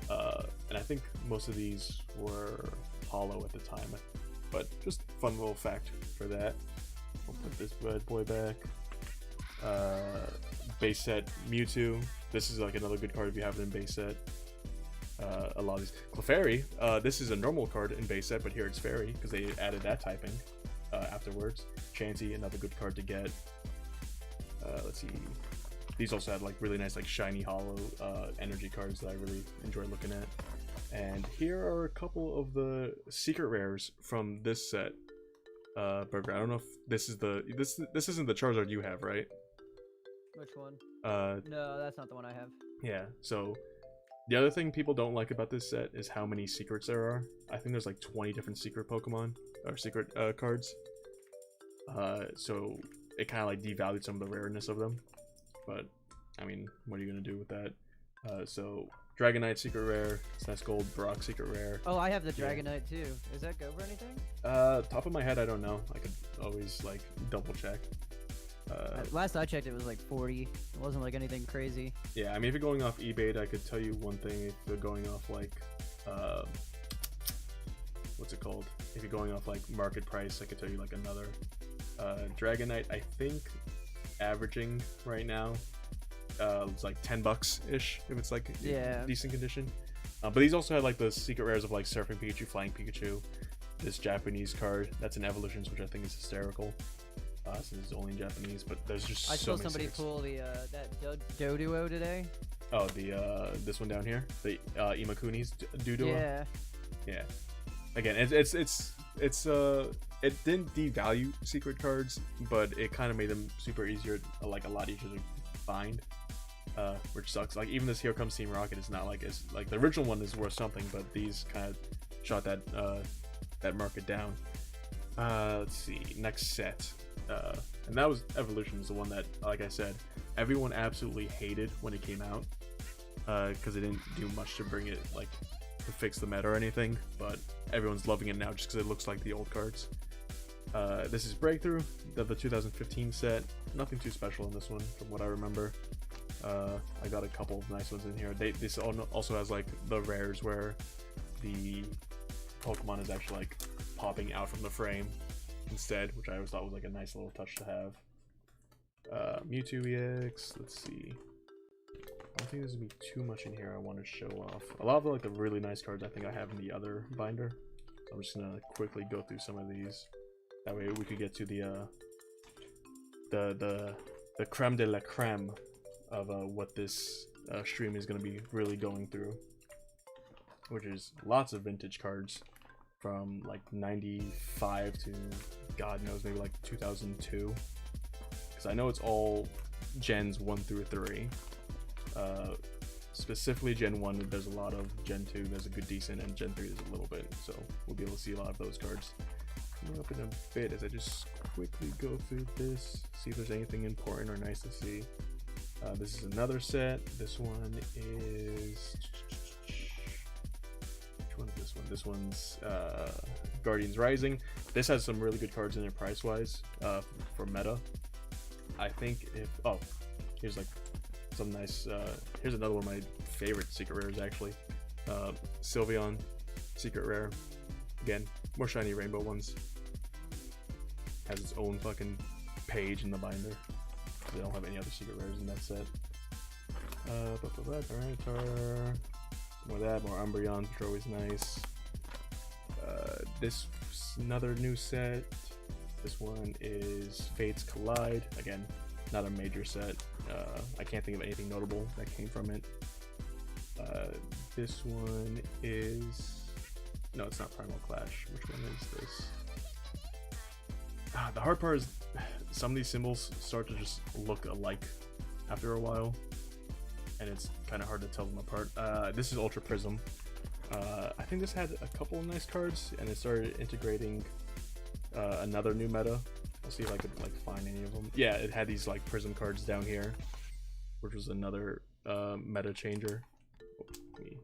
And I think most of these were hollow at the time, but just fun little fact for that. We'll put this bad boy back. Base set Mewtwo. This is like another good card if you have it in base set. A lot of these. Clefairy. This is a normal card in base set, but here it's fairy because they added that typing afterwards. Chansey, another good card to get. Let's see. These also had like really nice like shiny hollow energy cards that I really enjoy looking at. And here are a couple of the secret rares from this set. Burger, I don't know if this is this isn't the Charizard you have, right? Which one? No, that's not the one I have. Yeah, so the other thing people don't like about this set is how many secrets there are. I think there's like 20 different secret Pokemon or secret cards. So it kind of like devalued some of the rareness of them. But I mean, what are you gonna do with that? So Dragonite secret rare, SNES Gold, Brock secret rare. Oh, I have the Dragonite too. Does that go for anything? Top of my head, I don't know. I could always like double check. Last I checked, it was like 40. It wasn't like anything crazy. Yeah, I mean, if you're going off eBay, I could tell you one thing. If you're going off like, what's it called? If you're going off like market price, I could tell you like another. Dragonite, I think, averaging right now, it's like $10 ish if it's like decent condition. But these also had like the secret rares of like Surfing Pikachu, Flying Pikachu, this Japanese card that's in Evolutions, which I think is hysterical. Since it's only in Japanese, but there's just I so saw many somebody secrets. pull the Doduo today. Oh, the this one down here, the Imakuni's Doduo. Yeah. Again, it didn't devalue secret cards, but it kind of made them super easier, like a lot easier to find, which sucks. Like even this Here Comes Team Rocket is not like as like the original one is worth something, but these kind of shot that that market down. Let's see, next set. And that was Evolutions, the one that, like I said, everyone absolutely hated when it came out, because it didn't do much to bring it, like, to fix the meta or anything, but everyone's loving it now just because it looks like the old cards. This is Breakthrough, the 2015 set. Nothing too special in this one, from what I remember. I got a couple of nice ones in here. This also has, like, the rares where the Pokemon is actually, like, popping out from the frame instead, which I always thought was like a nice little touch to have. Mewtwo EX. Let's see. I don't think there's gonna be too much in here I want to show off. A lot of like the really nice cards I think I have in the other binder. So I'm just gonna quickly go through some of these. That way we could get to the creme de la creme of what this stream is gonna be really going through, which is lots of vintage cards from like 95 to God knows maybe like 2002. Because I know it's all gens 1 through 3. Specifically Gen 1 there's a lot of, Gen 2 there's a good decent, and Gen 3 there's a little bit, so we'll be able to see a lot of those cards coming up in a bit as I just quickly go through this, see if there's anything important or nice to see. This is another set. This one is, which one is this one? This one's Guardians Rising. This has some really good cards in there price wise for meta. I think if, oh, here's like some nice, here's another one of my favorite secret rares actually. Sylveon, secret rare. Again, more shiny rainbow ones. Has its own fucking page in the binder. They don't have any other secret rares in that set. Tyranitar. More of that, more Umbreons, which are always nice. This is another new set. This one is Fates Collide. Again, not a major set. I can't think of anything notable that came from it. This one is, no, it's not Primal Clash. Which one is this? The hard part is some of these symbols start to just look alike after a while, and it's kind of hard to tell them apart. This is Ultra Prism. I think this had a couple of nice cards, and it started integrating another new meta. I'll see if I could like find any of them. Yeah, it had these like Prism cards down here, which was another meta changer. Let me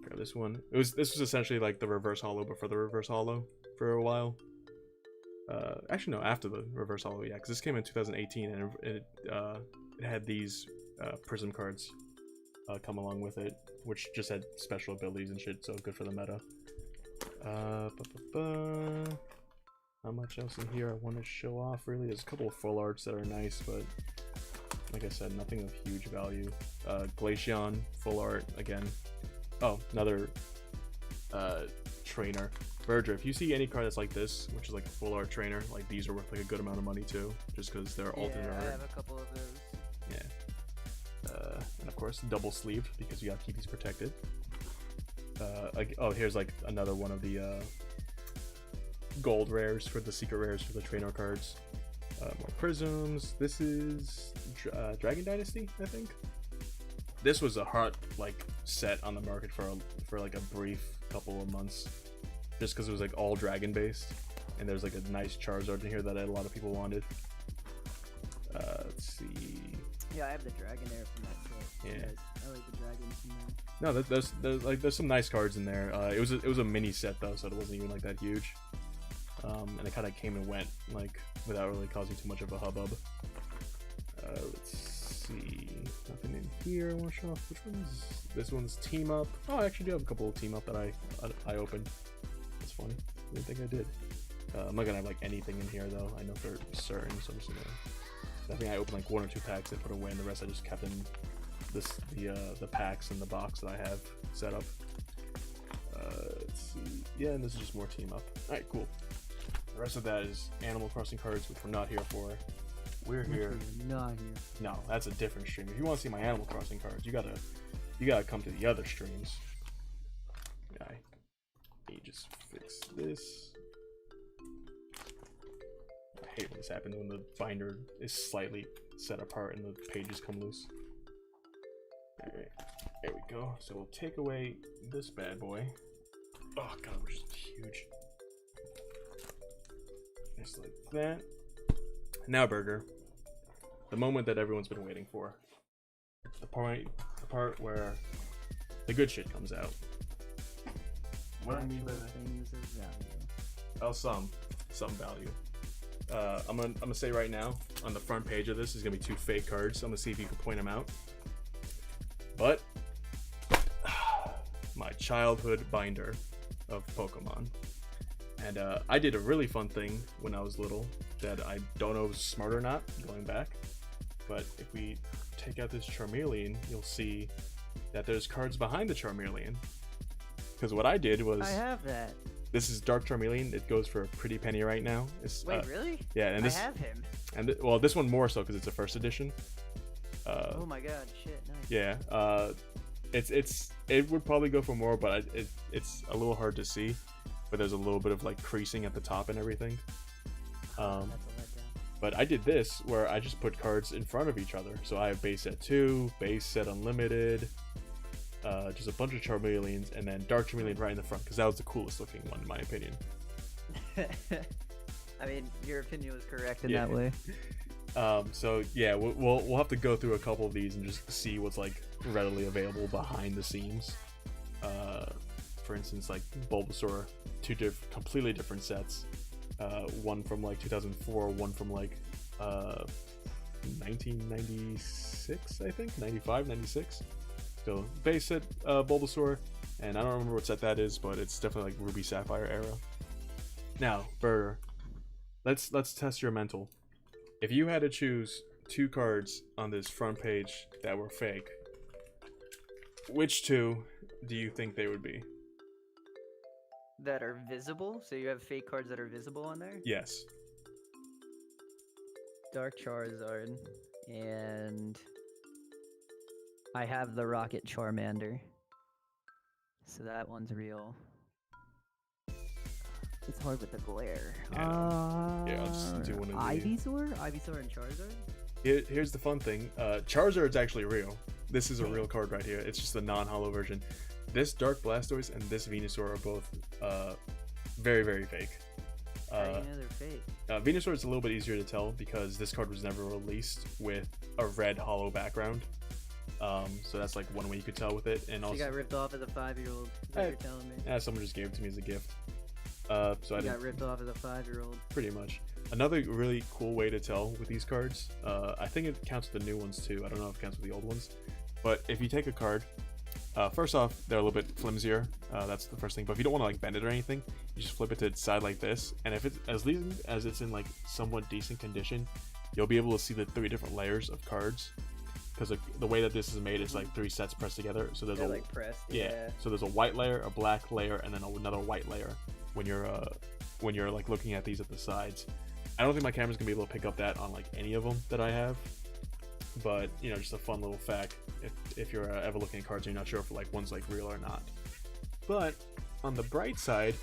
grab this one. This was essentially like the reverse holo, but for the reverse holo for a while. Actually no, after the reverse holo, yeah, because this came in 2018, and it had these Prism cards come along with it, which just had special abilities and shit, so good for the meta. How much else in here I want to show off, really? There's a couple of full arts that are nice, but like I said, nothing of huge value. Glaceon, full art, again. Oh, another trainer. Verdra, if you see any card that's like this, which is like a full art trainer, like these are worth like a good amount of money too, just because they're alternate art. Yeah, I have a couple of those. Yeah. And of course, double sleeved, because you gotta keep these protected. Oh, here's like another one of the gold rares for the secret rares for the trainer cards. More prisms. This is Dragon Dynasty, I think. This was a hot like set on the market for like a brief couple of months, just because it was like all dragon based, and there's like a nice Charizard in here that a lot of people wanted. Let's see. Yeah, I have the dragon there from that set. Yeah. I like the dragons from there. No, there's some nice cards in there. It was a mini set though, so it wasn't even like that huge. And it kind of came and went like without really causing too much of a hubbub. Let's see. Nothing in here I want to show off. Which one's this? One's Team Up. Oh, I actually do have a couple of Team Up that I opened. That's funny. I didn't think I did. I'm not gonna have like anything in here though. I know for certain, so I'm just gonna. I think I opened like 1 or 2 packs and put away, and the rest I just kept in the packs in the box that I have set up. Let's see. Yeah, and this is just more Team Up. All right, cool. The rest of that is Animal Crossing cards, which we're not here for. We're here. Not here. No, that's a different stream. If you want to see my Animal Crossing cards, you gotta come to the other streams. Yeah, you just fix this. I hate when this happens, when the binder is slightly set apart and the pages come loose. Alright, there we go. So we'll take away this bad boy. Oh god, we're just huge. Just like that. Now, Burger. The moment that everyone's been waiting for. The part where the good shit comes out. What I mean by that? Things of value. Oh, some value. I'm gonna say right now, on the front page of this is gonna be 2 fake cards. I'm gonna see if you can point them out. But my childhood binder of Pokemon, and I did a really fun thing when I was little. that I don't know if is smart or not going back. But if we take out this Charmeleon, you'll see that there's cards behind the Charmeleon. Because what I did was... I have that. This is Dark Charmeleon. It goes for a pretty penny right now. Wait, really? Yeah, and this... I have him. And well, this one more so because it's a first edition. Oh my god, shit, nice. Yeah, it would probably go for more, but it's a little hard to see. But there's a little bit of like creasing at the top and everything. That's a letdown. But I did this where I just put cards in front of each other. So I have base set 2, base set unlimited, just a bunch of Charmeleons, and then Dark Charmeleon right in the front because that was the coolest looking one in my opinion. I mean, your opinion was correct in that way. So yeah, we'll have to go through a couple of these and just see what's like readily available behind the scenes. For instance, like Bulbasaur, two completely different sets. One from like 2004, one from like 1996, I think, 95, 96. So base set Bulbasaur, and I don't remember what set that is, but it's definitely like Ruby Sapphire era. Now, Burr, let's test your mental. If you had to choose 2 cards on this front page that were fake, which 2 do you think they would be? That are visible? So you have fake cards that are visible on there? Yes. Dark Charizard, and I have the Rocket Charmander. So that one's real. It's hard with the glare. Yeah, I'll just do one of the... Ivysaur? Ivysaur and Charizard? Here's the fun thing. Charizard's actually real. This is a real card right here. It's just the non-holo version. This Dark Blastoise and this Venusaur are both very, very fake. How do you know they're fake? Venusaur is a little bit easier to tell because this card was never released with a red holo background. So that's like one way you could tell with it. And so also, you got ripped off as a 5-year-old. Is what you're telling me? Yeah, someone just gave it to me as a gift. So I got ripped off as a 5-year-old. Pretty much. Another really cool way to tell with these cards, I think it counts with the new ones too. I don't know if it counts with the old ones. But if you take a card, first off, they're a little bit flimsier. That's the first thing. But if you don't want to like bend it or anything, you just flip it to its side like this. And if it's as it's in like somewhat decent condition, you'll be able to see the 3 different layers of cards. Because the way that this is made is like 3 sets pressed together. So there's like pressed. Yeah. So there's a white layer, a black layer, and then another white layer. When you're like looking at these at the sides, I don't think my camera's gonna be able to pick up that on like any of them that I have. But you know, just a fun little fact if you're ever looking at cards and you're not sure if like one's like real or not. But on the bright side,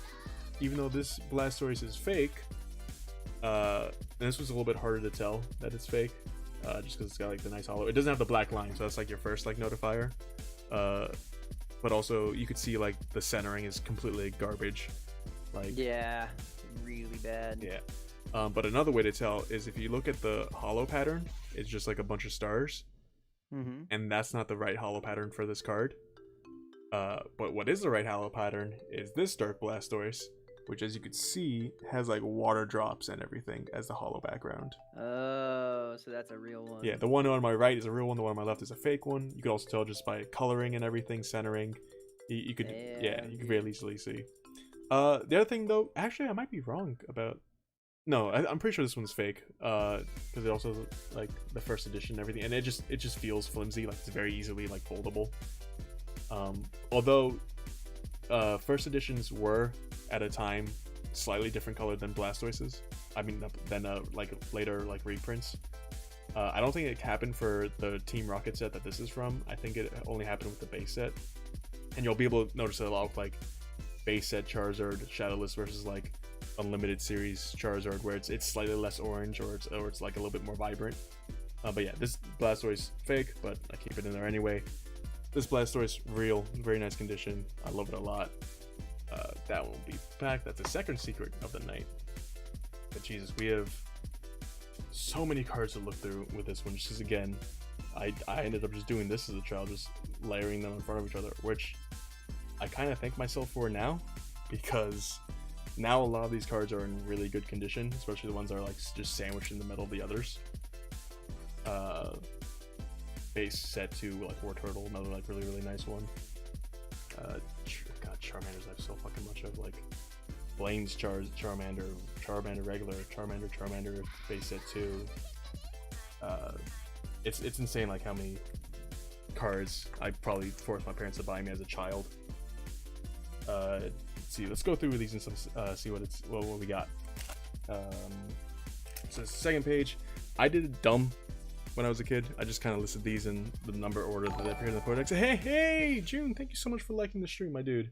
even though this Blastoise is fake, and this was a little bit harder to tell that it's fake, just because it's got like the nice holo. It doesn't have the black line, so that's like your first like notifier. But also you could see like the centering is completely garbage. Like yeah, really bad. Yeah. But another way to tell is if you look at the holo pattern, it's just like a bunch of stars. Mm-hmm. And that's not the right holo pattern for this card. But what is the right holo pattern is this Dark Blastoise, which as you can see has like water drops and everything as the holo background. Oh, so that's a real one. Yeah, the one on my right is a real one, the one on my left is a fake one. You could also tell just by coloring and everything, centering. You could you could very easily see. The other thing though, actually I might be wrong about... No, I'm pretty sure this one's fake. Because it also like the first edition and everything, and it just feels flimsy, like it's very easily like foldable. Although first editions were at a time slightly different color than Blastoises. I mean, than like later like reprints. I don't think it happened for the Team Rocket set that this is from. I think it only happened with the base set, and you'll be able to notice it a lot with like base set Charizard Shadowless versus like Unlimited series Charizard, where it's slightly less orange, or it's like a little bit more vibrant. But yeah, this Blastoise fake, but I keep it in there anyway. This Blastoise real, very nice condition. I love it a lot. That will be back. That's the second secret of the night. But Jesus, we have so many cards to look through with this one. Just because again, I ended up just doing this as a child, just layering them in front of each other, which I kind of thank myself for now, because now a lot of these cards are in really good condition, especially the ones that are like just sandwiched in the middle of the others. Base set 2 like War Turtle, another like really nice one. God, Charmanders I have so fucking much of, like Blaine's Charmander, Charmander regular, Charmander base set 2. It's insane like how many cards I probably forced my parents to buy me as a child. Let's see, let's go through these and some see what we got. So second page, I did it dumb when I was a kid. I just kind of listed these in the number order that appeared in the product. Hey, June, thank you so much for liking the stream, my dude.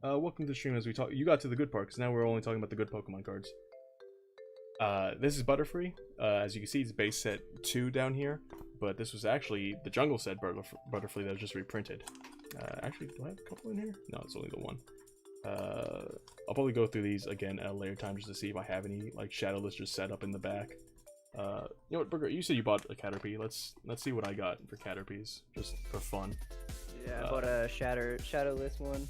Welcome to the stream as we talk. You got to the good part, because now we're only talking about the good Pokemon cards. This is Butterfree. As you can see, it's base set 2 down here, but this was actually the jungle set Butterfree that was just reprinted. Actually, do I have a couple in here? No, it's only the one. I'll probably go through these again at a later time just to see if I have any like Shadowless just set up in the back. You know what, Burger? You said you bought a Caterpie. Let's see what I got for Caterpies, just for fun. Yeah, I bought a Shadowless one.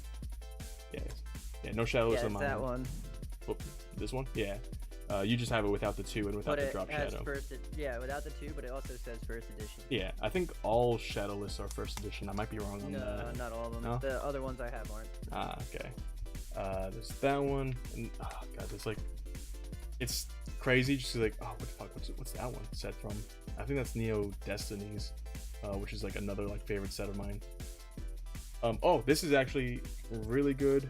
Yeah, no Shadowless on mine. That one. Whoop, this one? Yeah. You just have it without the 2 and without the drop shadow. Yeah, without the 2, but it also says first edition. Yeah, I think all Shadowless are first edition. I might be wrong on that. No, not all of them. No? The other ones I have aren't. Ah, okay. There's that one, and oh god, there's like, it's crazy. Just like, oh, what the fuck? What's that one set from? I think that's Neo Destinies, which is like another like favorite set of mine. Oh, this is actually really good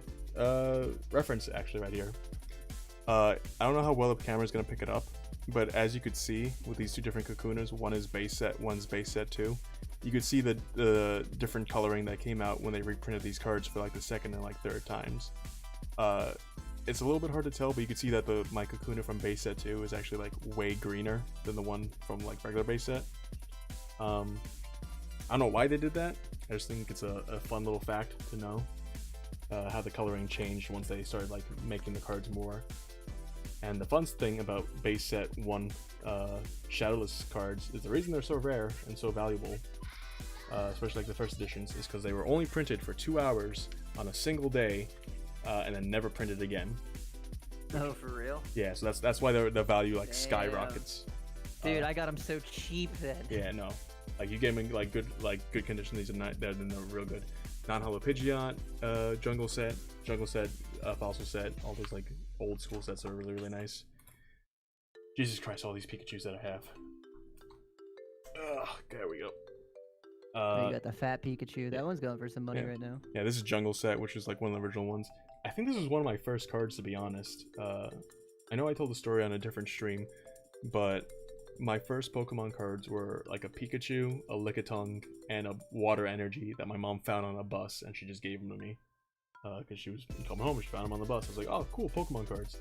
reference actually right here. I don't know how well the camera is gonna pick it up, but as you could see with these two different Kakunas, one is base set, one's base set 2. You could see the different coloring that came out when they reprinted these cards for like the second and like third times. It's a little bit hard to tell, but you can see that my Kakuna from base set 2 is actually like way greener than the one from like regular base set. I don't know why they did that. I just think it's a fun little fact to know how the coloring changed once they started like making the cards more. And the fun thing about base set 1 Shadowless cards is the reason they're so rare and so valuable, especially like the first editions, is because they were only printed for 2 hours on a single day and then never printed again. Oh, for real? Yeah, so that's why the value like skyrockets. Dude, I got them so cheap then. Yeah, no, like you get them in like good condition. These are not, they're real good. Non-Holo Pidgeot, jungle set, fossil set, all those like old school sets are really nice. Jesus Christ, all these Pikachus that I have. Ugh, there we go. You got the fat Pikachu. That one's going for some money right now. Yeah, this is jungle set, which is like one of the original ones. I think this is one of my first cards, to be honest. I know I told the story on a different stream, but my first Pokemon cards were like a Pikachu, a Lickitung, and a Water Energy that my mom found on a bus, and she just gave them to me. Because she was coming home and she found them on the bus. I was like, oh, cool, Pokemon cards.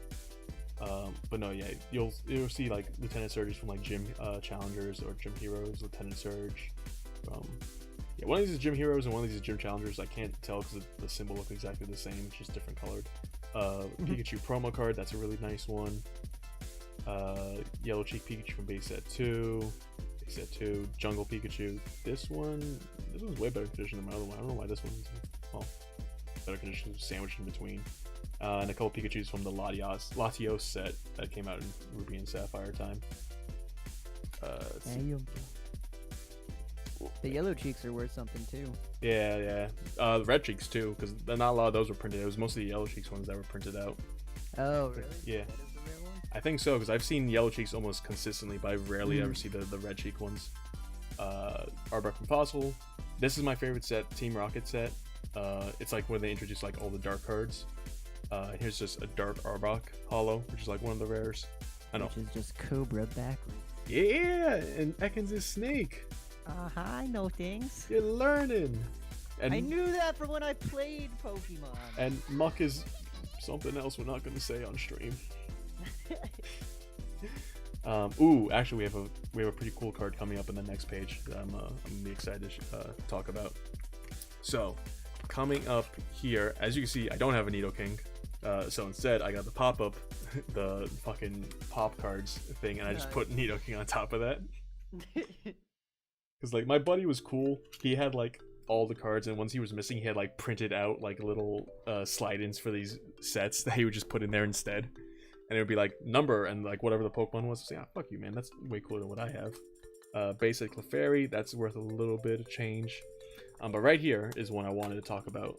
But no, yeah, you'll see like Lieutenant Surges from like Gym Challengers or Gym Heroes, Lieutenant Surge. Yeah, one of these is Gym Heroes and one of these is Gym Challengers. I can't tell because the symbol looks exactly the same, it's just different colored. Pikachu promo card, that's a really nice one. Yellow Cheek Pikachu from base set 2. Base set 2. Jungle Pikachu. This one's way better condition than my other one. I don't know why this one's, well, better condition, sandwiched in between. And a couple Pikachus from the Latios set that came out in Ruby and Sapphire time. The yellow cheeks are worth something too. Yeah. The red cheeks too, because not a lot of those were printed. It was mostly the yellow cheeks ones that were printed out. Oh, really? Yeah. That is the real one? I think so, because I've seen yellow cheeks almost consistently, but I rarely ever see the red cheek ones. Arbok from Fossil. This is my favorite set, Team Rocket set. It's like when they introduce like all the dark cards. Here's just a dark Arbok holo, which is like one of the rares. I know. Which is just Cobra backwards. Yeah, and Ekans is Snake. I know things. You're learning. And I knew that from when I played Pokemon. And Muck is something else we're not going to say on stream. Ooh, actually we have a pretty cool card coming up in the next page that I'm gonna be excited to talk about. So, coming up here, as you can see, I don't have a Nidoking. So instead, I got the pop-up, the fucking pop cards thing, and I just put Nidoking on top of that. Because like my buddy was cool. He had like all the cards, and once he was missing, he had like printed out like little slide-ins for these sets that he would just put in there instead. And it would be like number and like whatever the Pokemon was. So, yeah, fuck you, man. That's way cooler than what I have. Basic Clefairy, that's worth a little bit of change. But right here is one I wanted to talk about.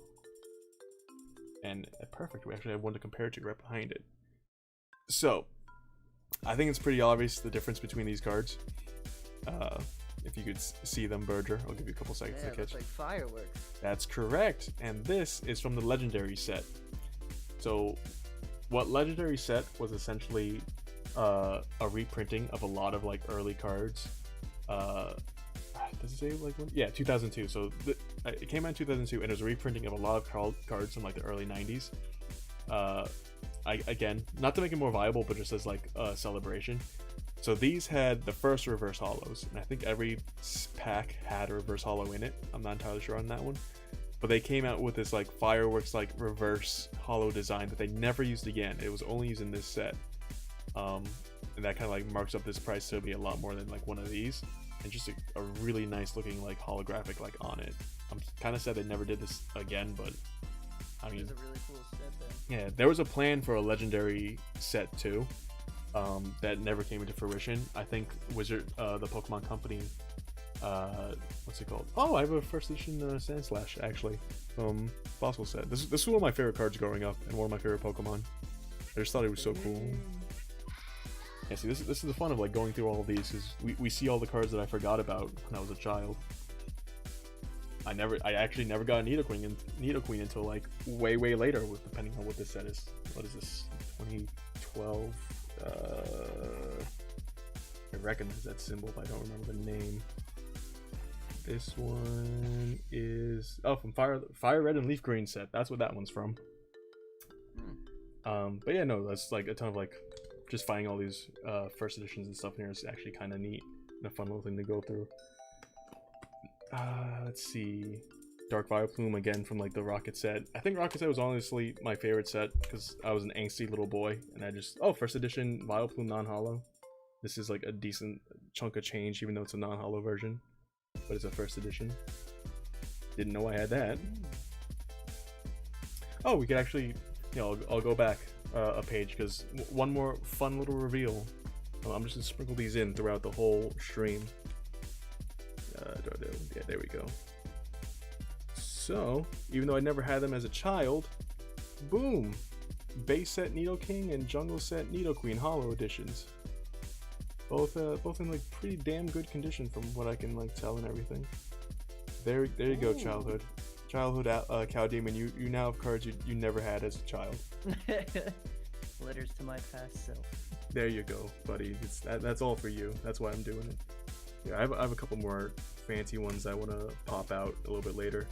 And perfect, we actually have one to compare to right behind it. So, I think it's pretty obvious the difference between these cards. If you could see them, Berger, I'll give you a couple seconds to catch. It's like fireworks. That's correct, and this is from the Legendary set. So, what Legendary set was essentially a reprinting of a lot of like early cards. Does it say like when? Yeah, 2002. So it came out in 2002, and it was a reprinting of a lot of cards from like the early 90s. Again, not to make it more viable, but just as like a celebration. So these had the first reverse hollows, and I think every pack had a reverse hollow in it. I'm not entirely sure on that one, but they came out with this like fireworks like reverse hollow design that they never used again. It was only used in this set, and that kind of like marks up this price to be a lot more than like one of these, and just a really nice looking like holographic like on it. I'm kind of sad they never did this again, but I mean, it's a really cool set though. Yeah, there was a plan for a Legendary set too. That never came into fruition. I think Wizard, the Pokemon Company, what's it called? Oh, I have a first edition Sandslash actually from Fossil set. This is one of my favorite cards growing up, and one of my favorite Pokemon. I just thought it was so cool. Yeah, see, this is the fun of like going through all of these, because we see all the cards that I forgot about when I was a child. I actually never got a Nidoqueen until like way later, depending on what this set is. What is this? 2012. I recognize that symbol, but I don't remember the name. This one is from Fire Red and Leaf Green set. That's what that one's from. But yeah, no, that's like a ton of like just finding all these first editions and stuff in here is actually kind of neat and a fun little thing to go through. Let's see. Dark Vileplume again from like the Rocket set. I think Rocket set was honestly my favorite set because I was an angsty little boy, and I just first edition Vileplume non-hollow. This is like a decent chunk of change, even though it's a non-hollow version, but it's a first edition. Didn't know I had that. Oh, we could actually, I'll go back a page because one more fun little reveal. I'm just gonna sprinkle these in throughout the whole stream. Yeah, there we go. So, even though I never had them as a child, boom! Base set Nidoking and Jungle set Nidoqueen Hollow editions. Both in like pretty damn good condition from what I can like tell and everything. There you go, childhood. Childhood Cow Demon, you now have cards you never had as a child. Letters to my past self. There you go, buddy. That's all for you. That's why I'm doing it. Yeah, I have a couple more fancy ones I want to pop out a little bit later.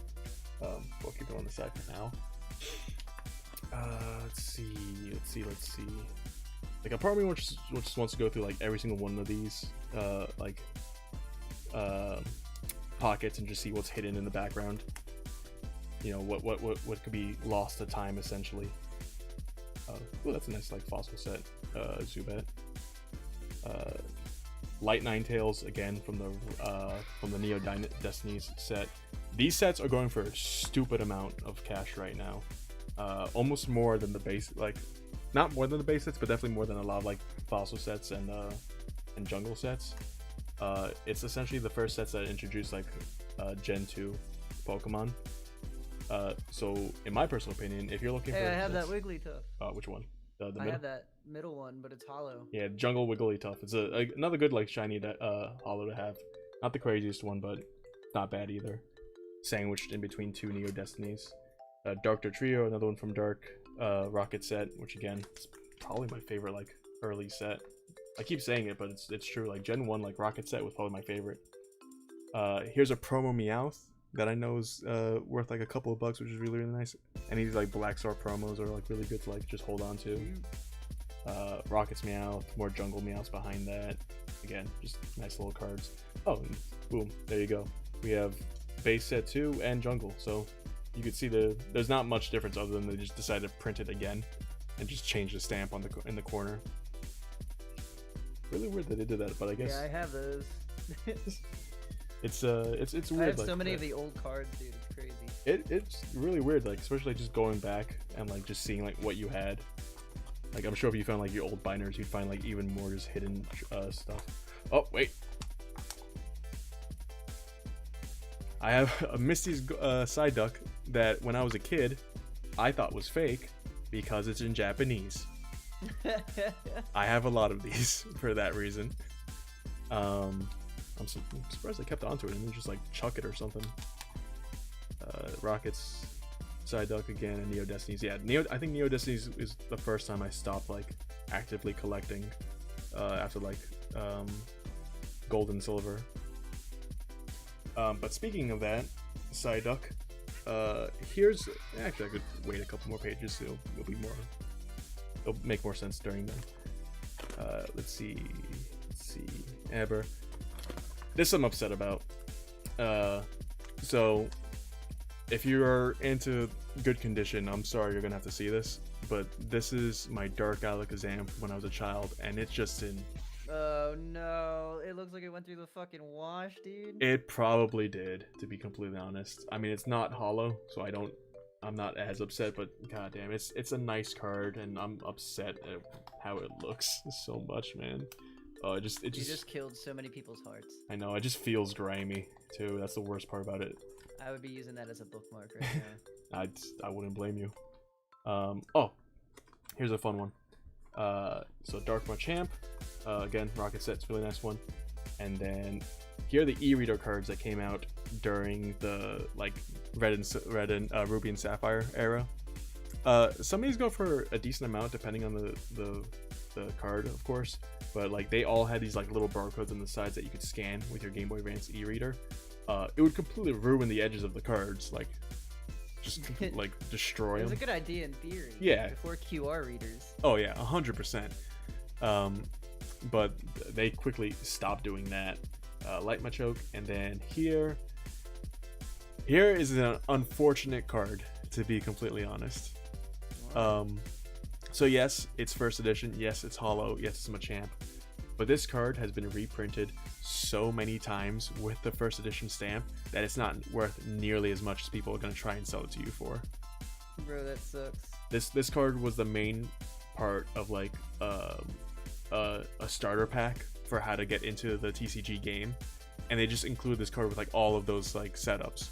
We'll keep it on the side for now. Let's see. Like, a part of me just wants to go through like every single one of these pockets and just see what's hidden in the background. What could be lost to time essentially. Oh, that's a nice like fossil set. Zubat. Light Ninetales again from the Neo Destinies set. These sets are going for a stupid amount of cash right now. Almost more than the base, like not more than the base sets, but definitely more than a lot of like fossil sets and jungle sets. It's essentially the first sets that introduced like Gen 2 Pokemon. So in my personal opinion, if you're looking for, I have that Wigglytuff. Which one? The I middle? have that middle one, but it's hollow. Yeah, Jungle Wigglytuff. It's another good like shiny hollow to have. Not the craziest one, but not bad either. Sandwiched in between two Neo Destinies. Dark Trio, another one from Dark Rocket set, which again is probably my favorite like early set. I keep saying it, but it's true. Like Gen 1 like Rocket set was probably my favorite. Here's a promo Meowth that I know is worth like a couple of bucks, which is really nice. And these like Black Star promos are like really good to like just hold on to. Rocket's Meowth, more Jungle Meowths behind that. Again, just nice little cards. Oh, and boom, there you go. We have base set 2 and Jungle, so you can see there's not much difference other than they just decided to print it again and just change the stamp on in the corner. Really weird that they did that, but I guess yeah, I have those. it's weird. I have like so many that. of the old cards, dude. It's crazy. It's really weird, like especially just going back and like just seeing like what you had. Like I'm sure if you found like your old binders, you'd find like even more just hidden stuff. Oh wait, I have a Misty's Psyduck that when I was a kid, I thought was fake because it's in Japanese. I have a lot of these for that reason. I'm surprised I kept onto it and didn't just like chuck it or something. Rockets, Psyduck again, and Neo Destinies. Yeah, I think Neo Destinies is the first time I stopped like actively collecting after like Gold and Silver. But speaking of that, Psyduck, here's actually I could wait a couple more pages. It'll make more sense during them. Let's see, Aber. This I'm upset about. So if you are into good condition, I'm sorry you're gonna have to see this, but this is my Dark Alakazam when I was a child, and it's just in. Oh no, it looks like it went through the fucking wash, dude. It probably did, to be completely honest. I mean, it's not hollow, so I'm not as upset, but goddamn, it's a nice card, and I'm upset at how it looks so much, man. You just killed so many people's hearts. I know, it just feels grimy too. That's the worst part about it. I would be using that as a bookmark right now. I wouldn't blame you. Oh, here's a fun one. So Dark Machamp, again, Rocket Set's a really nice one. And then here are the e-reader cards that came out during the like Red and Ruby and Sapphire era. Some of these go for a decent amount depending on the card, of course. But like they all had these like little barcodes on the sides that you could scan with your Game Boy Advance e-reader. It would completely ruin the edges of the cards, like just like destroy them. It was a good idea in theory. Yeah. Before QR readers. Oh yeah, 100%. But they quickly stopped doing that. Light Machoke, and then here is an unfortunate card, to be completely honest. Wow. So yes, it's first edition. Yes, it's hollow. Yes, it's Machamp. But this card has been reprinted so many times with the first edition stamp that it's not worth nearly as much as people are going to try and sell it to you for. Bro, that sucks. This card was the main part of like a starter pack for how to get into the TCG game, and they just include this card with like all of those like setups.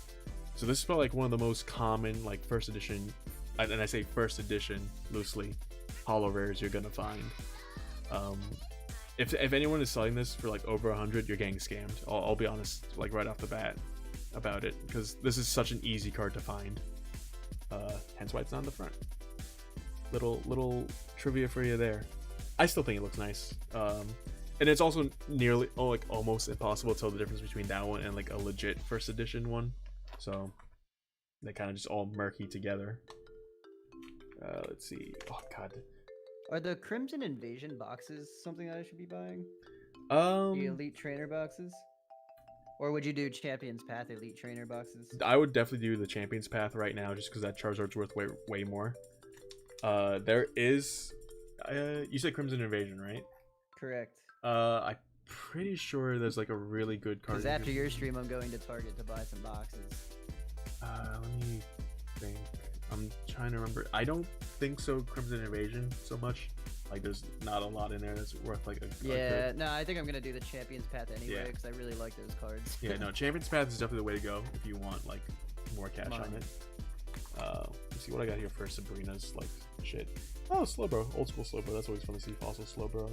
So this is probably like one of the most common like first edition, and I say first edition loosely, hollow rares you're gonna find. If anyone is selling this for like over 100, you're getting scammed. I'll be honest, like right off the bat about it, because this is such an easy card to find. Hence why it's not on the front. Little trivia for you there. I still think it looks nice. And it's also nearly almost impossible to tell the difference between that one and like a legit first edition one. So they kind of just all murky together. Let's see. Oh god. Are the Crimson Invasion boxes something that I should be buying? The Elite Trainer boxes? Or would you do Champion's Path Elite Trainer boxes? I would definitely do the Champion's Path right now, just because that Charizard's worth way more. There is... you said Crimson Invasion, right? Correct. I'm pretty sure there's like a really good card. Because after your stream, I'm going to Target to buy some boxes. Let me think. I'm trying to remember. I don't think so. Crimson Invasion so much. Like there's not a lot in there that's worth like a yeah. No, I think I'm gonna do the Champion's Path anyway because I really like those cards. Yeah, no, Champion's Path is definitely the way to go if you want like more cash on it. Let's see what I got here for Sabrina's like shit. Oh, Slowbro, old school Slowbro. That's always fun to see. Fossil Slowbro.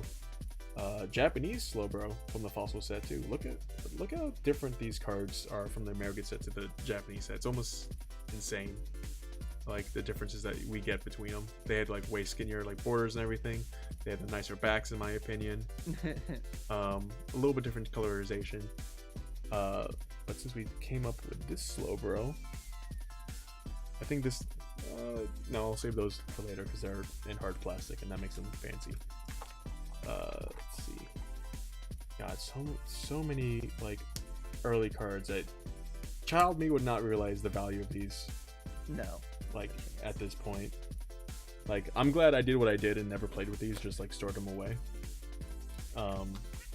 Japanese Slowbro from the Fossil set too. Look how different these cards are from the American set to the Japanese set. It's almost insane, like the differences that we get between them. They had like way skinnier like borders and everything. They had the nicer backs in my opinion. A little bit different colorization. But since we came up with this Slowbro, I think this no, I'll save those for later because they're in hard plastic and that makes them fancy. Let's see. God, so many like early cards that child me would not realize the value of these. No. Like at this point, like I'm glad I did what I did and never played with these, just like stored them away.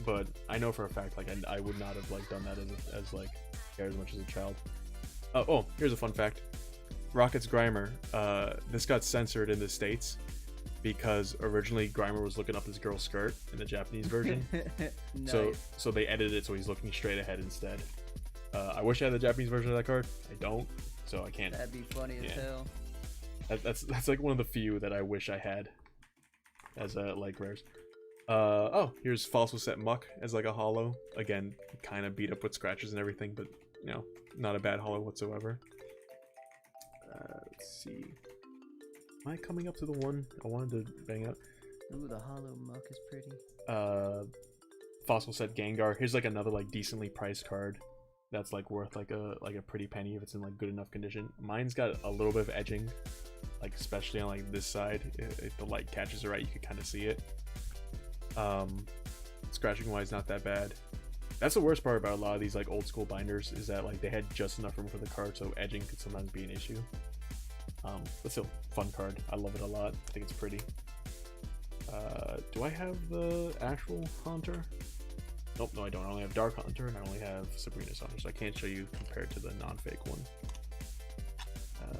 But I know for a fact like I would not have like done that as like as much as a child. Oh, here's a fun fact. Rocket's Grimer, this got censored in the States because originally Grimer was looking up his girl's skirt in the Japanese version. Nice. So they edited it so he's looking straight ahead instead. I wish I had the Japanese version of that card. I don't, so I can't. That'd be funny as hell. That's like one of the few that I wish I had. as like rares. Oh, here's Fossil Set Muck as like a holo. Again, kind of beat up with scratches and everything, but you know, not a bad holo whatsoever. Let's see. Am I coming up to the one I wanted to bang out? Ooh, the holo Muck is pretty. Fossil Set Gengar. Here's like another like decently priced card that's like worth like a pretty penny if it's in like good enough condition. Mine's got a little bit of edging, like especially on like this side. If the light catches it right, you can kind of see it. Scratching wise, not that bad. That's the worst part about a lot of these like old school binders, is that like they had just enough room for the card, so edging could sometimes be an issue. But still, fun card. I love it a lot. I think it's pretty. Do I have the actual Haunter? Nope, no I don't. I only have Dark Haunter, and I only have Sabrina's Haunter, so I can't show you compared to the non-fake one.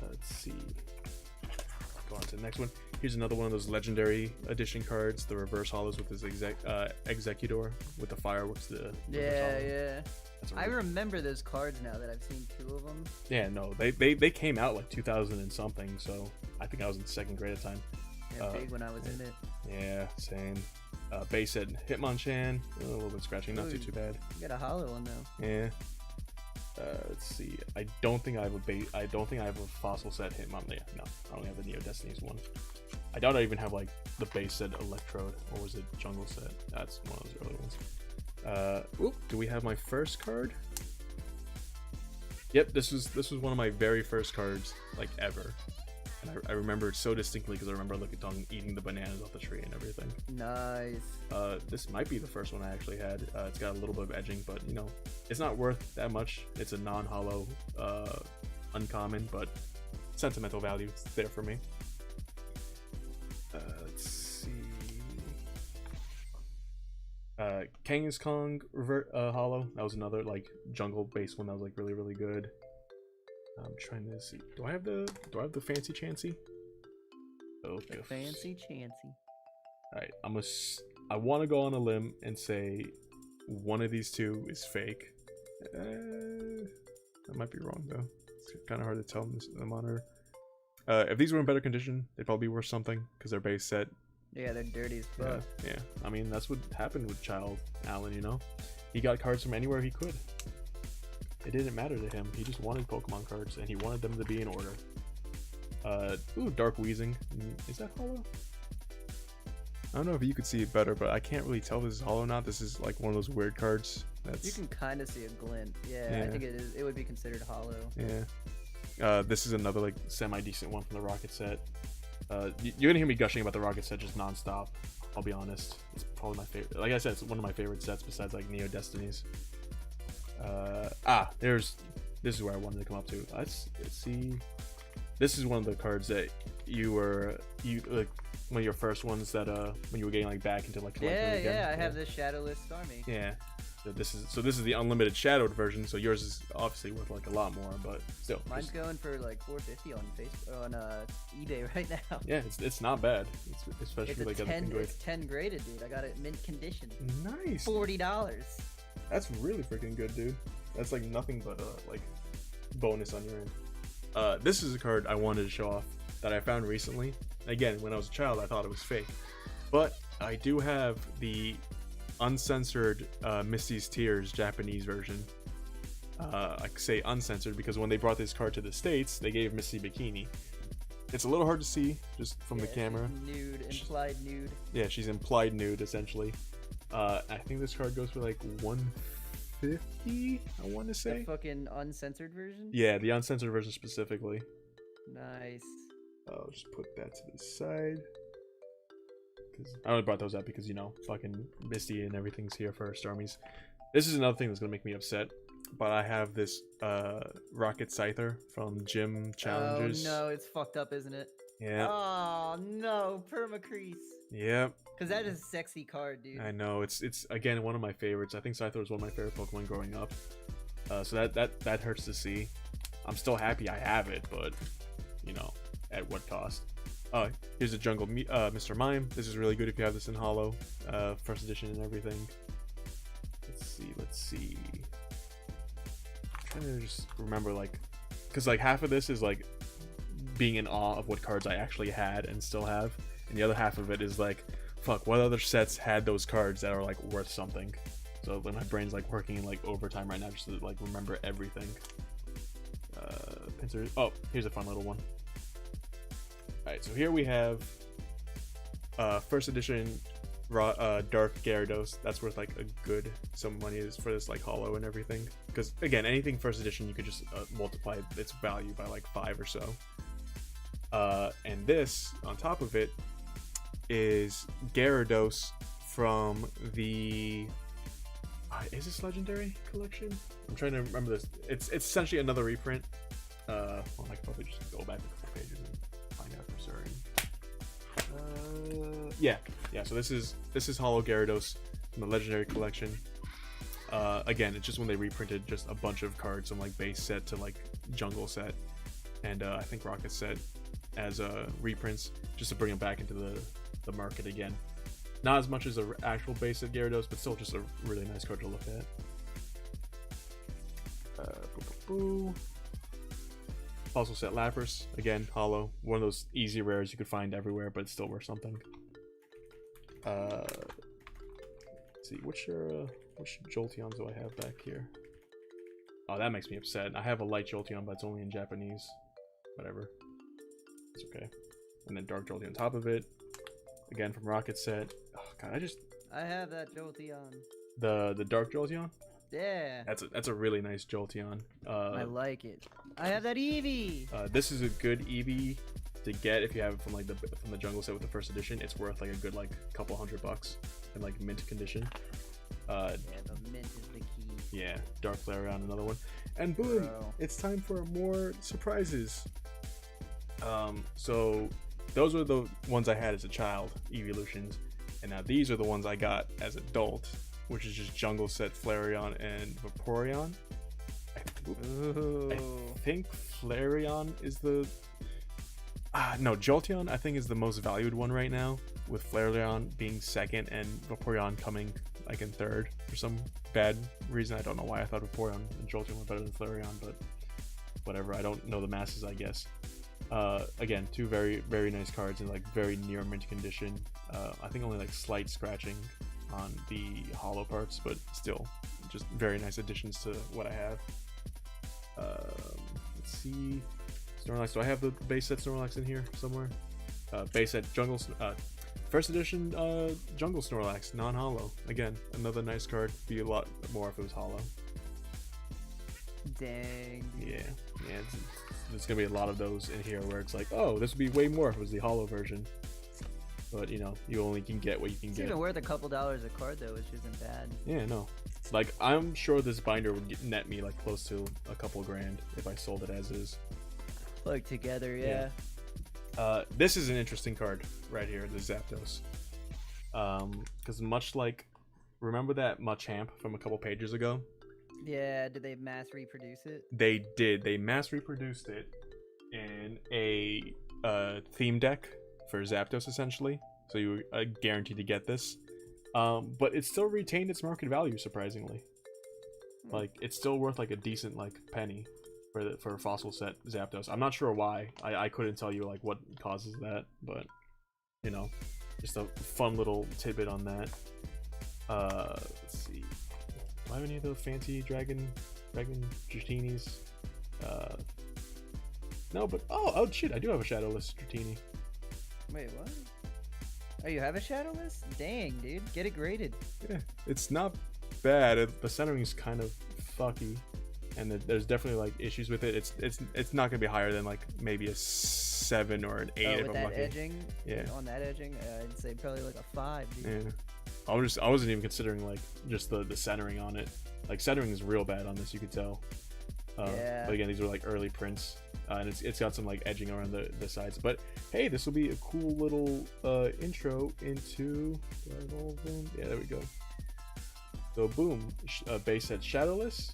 Let's see. Go on to the next one. Here's another one of those legendary edition cards, the reverse holos with his Executor with the fireworks. Yeah. I remember those cards now that I've seen 2 of them. Yeah, no, they came out like 2000 and something, so I think I was in 2nd grade at the time. Yeah, big when I was in it. Yeah, same. Base set Hitmonchan, a little bit scratching, not too bad. You got a holo one though. Yeah. Let's see. I don't think I have a Fossil Set Hitmon. Yeah, no, I only have the Neo Destinies one. I doubt I even have like the base set Electrode, or was it Jungle Set? That's one of those early ones. Oop, do we have my first card? Yep, this was one of my very first cards like ever. And I remember it so distinctly because I remember Lickitung eating the bananas off the tree and everything. Nice. This might be the first one I actually had. It's got a little bit of edging, but you know, it's not worth that much. It's a non-holo, uncommon, but sentimental value there for me. Let's see. Kangaskong holo. That was another like jungle-based one that was like really good. I'm trying to see. Do I have the Fancy Chansey? Okay. Fancy Chansey. All right. I want to go on a limb and say one of these two is fake. I might be wrong though. It's kind of hard to tell in the monitor. If these were in better condition, they'd probably be worth something because they're base set. Yeah, they're dirty as fuck. Yeah. I mean, that's what happened with Child Allen. You know, he got cards from anywhere he could. It didn't matter to him. He just wanted Pokemon cards, and he wanted them to be in order. Ooh, Dark Weezing. Is that holo? I don't know if you could see it better, but I can't really tell if this is holo or not. This is like one of those weird cards. You can kind of see a glint. Yeah, I think it is. It would be considered holo. Yeah. This is another like semi-decent one from the Rocket set. You're gonna hear me gushing about the Rocket set just non-stop. I'll be honest. It's probably my favorite. Like I said, it's one of my favorite sets besides like Neo Destinies. This is where I wanted to come up to. Let's see. This is one of the cards that you like one of your first ones that when you were getting like back into like collecting again. I have this Shadowless Starmie. Yeah. So this is the unlimited shadowed version, so yours is obviously worth like a lot more, but still. Mine's going for like $450 on eBay right now. Yeah, it's not bad. Especially it's like 10. It's 10 graded, dude. I got it mint condition. Nice. $40. That's really freaking good, dude. That's like nothing but like bonus on your end. This is a card I wanted to show off that I found recently. Again, when I was a child, I thought it was fake, but I do have the uncensored Misty's Tears Japanese version. I say uncensored because when they brought this card to the States, they gave Misty bikini. It's a little hard to see just from the camera. Nude, implied nude. Yeah, she's implied nude essentially. I think this card goes for like $150. I want to say. The fucking uncensored version. Yeah, the uncensored version specifically. Nice. I'll just put that to the side. I only brought those up because, you know, fucking Misty and everything's here for Starmies. This is another thing that's gonna make me upset, but I have this Rocket Scyther from Gym Challengers. Oh no, it's fucked up, isn't it? Yeah. Oh no, Permacrease. Yep. Because that is a sexy card, dude. I know, it's again one of my favorites. I think Scyther was one of my favorite Pokemon growing up. So that hurts to see. I'm still happy I have it, but you know, at what cost? Here's a Jungle Mr. Mime. This is really good if you have this in holo, first edition and everything. Let's see. I'm trying to just remember, like, because like half of this is like being in awe of what cards I actually had and still have, and the other half of it is like, fuck, what other sets had those cards that are like worth something? So like, my brain's like working in like overtime right now just to like remember everything. Pincers. Oh, here's a fun little one. Alright, so here we have first edition Dark Gyarados. That's worth like a good sum of money is for this like holo and everything. Because again, anything first edition you could just multiply its value by like 5 or so. And this on top of it is Gyarados from the is this legendary collection? I'm trying to remember this. It's essentially another reprint. Well, I could probably just go back a couple pages and find out for certain. Yeah. So this is Holo Gyarados from the legendary collection. Again, it's just when they reprinted just a bunch of cards from like base set to like jungle set, and I think Rocket set as reprints just to bring them back into the market again. Not as much as an actual base set Gyarados, but still just a really nice card to look at. Also set Lapras, again, holo. One of those easy rares you could find everywhere, but it's still worth something. Let's see, which Jolteons do I have back here? Oh, that makes me upset. I have a light Jolteon, but it's only in Japanese. Whatever. It's okay. And then Dark Jolteon on top of it. Again, from Rocket set. Oh god, I have that Jolteon. The Dark Jolteon? Yeah. That's a really nice Jolteon. I like it. I have that Eevee. This is a good Eevee to get if you have it from like from the jungle set with the first edition. It's worth like a good like couple $100 in like mint condition. Yeah, the mint is the key. Yeah, Dark Flareon, another one. And boom, it's time for more surprises. So those were the ones I had as a child, Evolutions, and now these are the ones I got as adult, which is just jungle set Flareon and Vaporeon. I think Flareon is the no, Jolteon I think is the most valued one right now, with Flareon being second and Vaporeon coming like in third for some bad reason. I don't know why I thought Vaporeon and Jolteon were better than Flareon, but whatever. I don't know the masses, I guess. Again, two very, very nice cards in like very near mint condition. I think only like slight scratching on the holo parts, but still just very nice additions to what I have. Let's see, Snorlax. Do I have the base set Snorlax in here somewhere? Base set jungle first edition jungle Snorlax non-holo. Again, another nice card. Be a lot more if it was holo. Dang. Yeah. There's gonna be a lot of those in here where it's like, oh, this would be way more if it was the holo version. But you know, you only can get what you can get. It's even worth a couple dollars a card though, which isn't bad. Yeah, no. Like, I'm sure this binder would net me like close to a couple grand if I sold it as is. Like together, yeah. This is an interesting card right here, the Zapdos. Because much like, remember that Machamp from a couple pages ago? Yeah, did they mass reproduce it? They did. They mass reproduced it in a theme deck for Zapdos, essentially. So you were guaranteed to get this. But it still retained its market value, surprisingly. Like, it's still worth like a decent like penny for a fossil set Zapdos. I'm not sure why. I couldn't tell you like what causes that, but you know, just a fun little tidbit on that. Let's see. Do I have any of the fancy dragon Dratinis? No, but oh shit, I do have a Shadowless Dratini. Wait, what? Oh, you have a Shadowless? Dang, dude, get it graded. Yeah, it's not bad. The centering's kind of fucky, and there's definitely like issues with it. It's not gonna be higher than like maybe a 7 or an 8 if with I'm that lucky. edging. Yeah. On that edging, I'd say probably like a 5, dude. Yeah. I wasn't even considering like just the centering on it. Like, centering is real bad on this, you could tell. Yeah. But again, these are like early prints, and it's got some like edging around the sides. But hey, this will be a cool little intro into. Yeah, there we go. So boom, base set Shadowless,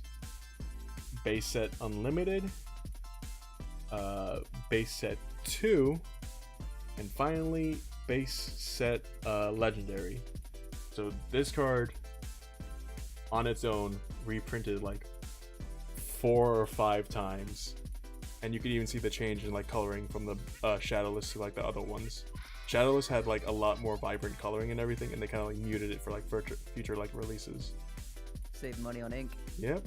base set Unlimited, base set 2, and finally base set Legendary. So this card on its own reprinted like 4 or 5 times, and you could even see the change in like coloring from the Shadowless to like the other ones, Shadowless had like a lot more vibrant coloring and everything, and they kind of like muted it for like future like releases. Save money on ink. Yep,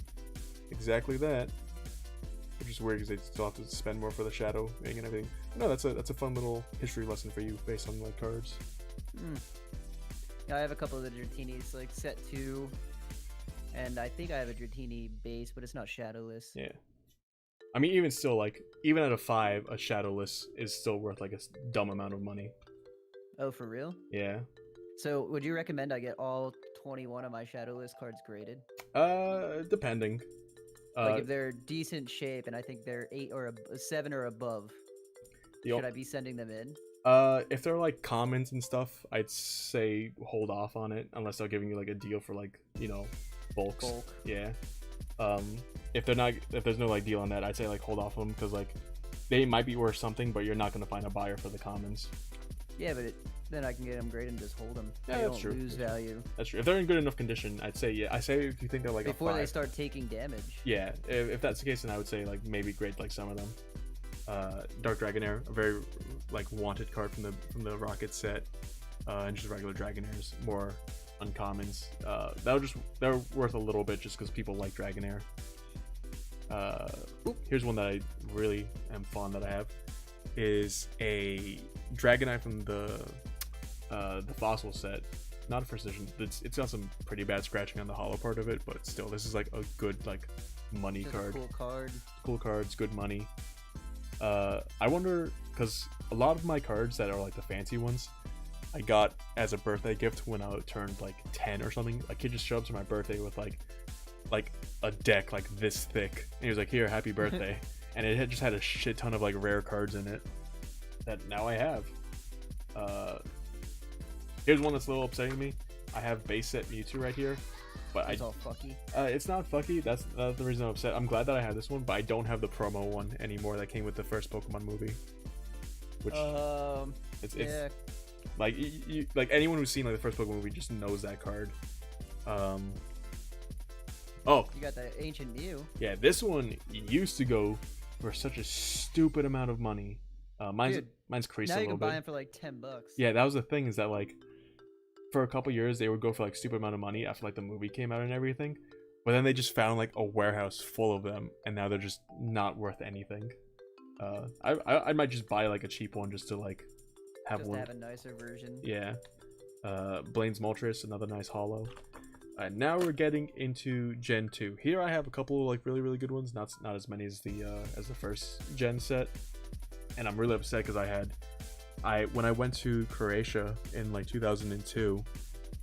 exactly that. Which is weird because they still have to spend more for the shadowing and everything. No, that's a fun little history lesson for you based on like cards. Yeah, I have a couple of the Dratini's, like set 2, and I think I have a Dratini base, but it's not shadowless. Yeah. I mean, even still, like, even at a 5, a shadowless is still worth, like, a dumb amount of money. Oh, for real? Yeah. So, would you recommend I get all 21 of my shadowless cards graded? Depending. Like, if they're decent shape, and I think they're 7 or above, should I be sending them in? If they're, like, commons and stuff, I'd say hold off on it, unless they're giving you, like, a deal for, like, you know, bulks. Bulk. Yeah. If there's no like deal on that, I'd say like hold off on them because like they might be worth something, but you're not gonna find a buyer for the commons. Yeah, but then I can get them graded and just hold them. Yeah, they that's true. Lose value. That's true. If they're in good enough condition, I'd say yeah. I say if you think they're like before a 5, they start taking damage. Yeah, if that's the case, then I would say like maybe grade like some of them. Dark Dragonair, a very like wanted card from the Rocket set, and just regular Dragonairs, more uncommons. They're worth a little bit just because people like Dragonair. Here's one that I really am fond that I have is a Dragonite from the fossil set. Not a first edition. It's got some pretty bad scratching on the hollow part of it, but still, this is like a good like money just card. A cool card. Cool cards, good money. I wonder because a lot of my cards that are like the fancy ones, I got as a birthday gift when I turned like 10 or something. A kid just showed up to my birthday with like a deck like this thick, and he was like, "Here, happy birthday," and it just had a shit ton of like rare cards in it that now I have. Here's one that's a little upsetting me. I have base set Mewtwo right here, but it's all fucky. It's not fucky. That's the reason I'm upset. I'm glad that I have this one, but I don't have the promo one anymore that came with the first Pokemon movie. Which it's yeah. Like you like anyone who's seen like the first Pokemon movie just knows that card. Oh, you got the Ancient Mew. Yeah, this one used to go for such a stupid amount of money. Mine's creased a little bit. Now you can buy them for like $10. Yeah, that was the thing, is that like for a couple years they would go for like stupid amount of money after like the movie came out and everything, but then they just found like a warehouse full of them, and now they're just not worth anything. I might just buy like a cheap one just to like have just one. Have a nicer version. Yeah. Blaine's Moltres, another nice hollow. Now we're getting into Gen 2. Here I have a couple of like really good ones, not as many as the first Gen set, and I'm really upset because when I went to Croatia in like 2002,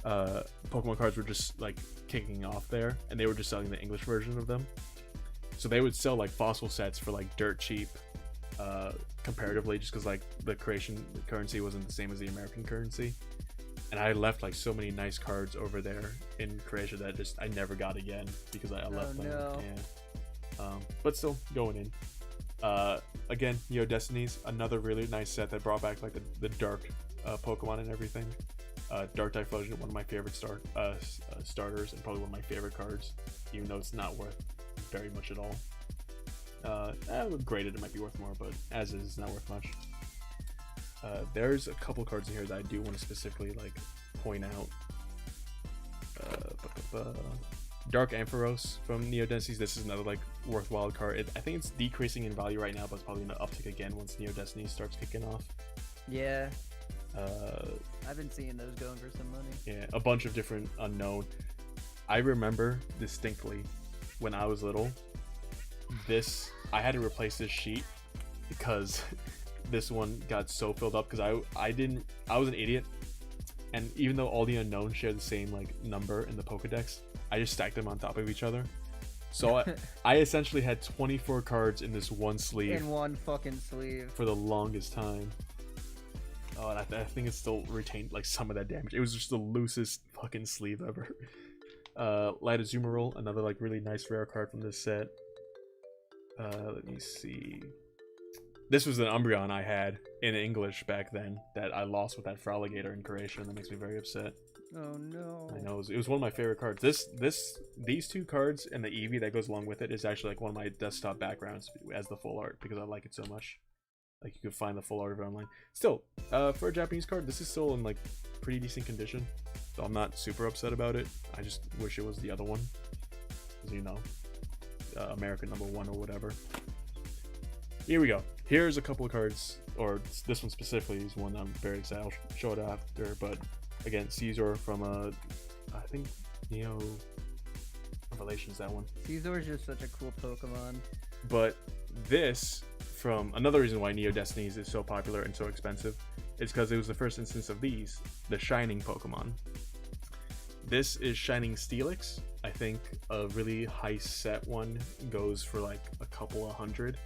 Pokemon cards were just like kicking off there, and they were just selling the English version of them. So they would sell like fossil sets for like dirt cheap, comparatively, just because like the Croatian currency wasn't the same as the American currency. And I left like so many nice cards over there in Croatia that I never got again because I left them. No. Yeah. But still going in. Again, Neo Destinies, another really nice set that brought back like the dark Pokemon and everything. Dark Typhlosion, one of my favorite starters, and probably one of my favorite cards, even though it's not worth very much at all. Graded, it might be worth more, but as is, it's not worth much. There's a couple cards in here that I do want to specifically like point out. Dark Ampharos from Neo Destinies. This is another like worthwhile card. I think it's decreasing in value right now, but it's probably gonna uptick again once Neo Destiny starts kicking off. Yeah. I've been seeing those going for some money. Yeah, a bunch of different unknown. I remember distinctly when I was little, I had to replace this sheet because this one got so filled up because I was an idiot, and even though all the unknowns share the same like number in the Pokedex, I just stacked them on top of each other. So I essentially had 24 cards in this one sleeve. In one fucking sleeve. For the longest time. Oh, and I think it still retained like some of that damage. It was just the loosest fucking sleeve ever. Light Azumarill, another like really nice rare card from this set. Let me see. This was an Umbreon I had in English back then that I lost with that Froligator in Croatia, and that makes me very upset. Oh no. I know, it was one of my favorite cards. These two cards and the Eevee that goes along with it is actually like one of my desktop backgrounds as the full art because I like it so much. Like you could find the full art of it online. Still, for a Japanese card, this is still in like pretty decent condition, so I'm not super upset about it. I just wish it was the other one, you know, American #1 or whatever. Here we go. Here's a couple of cards, or this one specifically is one I'm very excited. I'll show it after, but again, Caesar from I think Neo Revelations, that one. Caesar is just such a cool Pokemon. But this, from another reason why Neo Destinies is so popular and so expensive, is because it was the first instance of these, the Shining Pokemon. This is Shining Steelix. I think a really high set one goes for like a couple of hundred.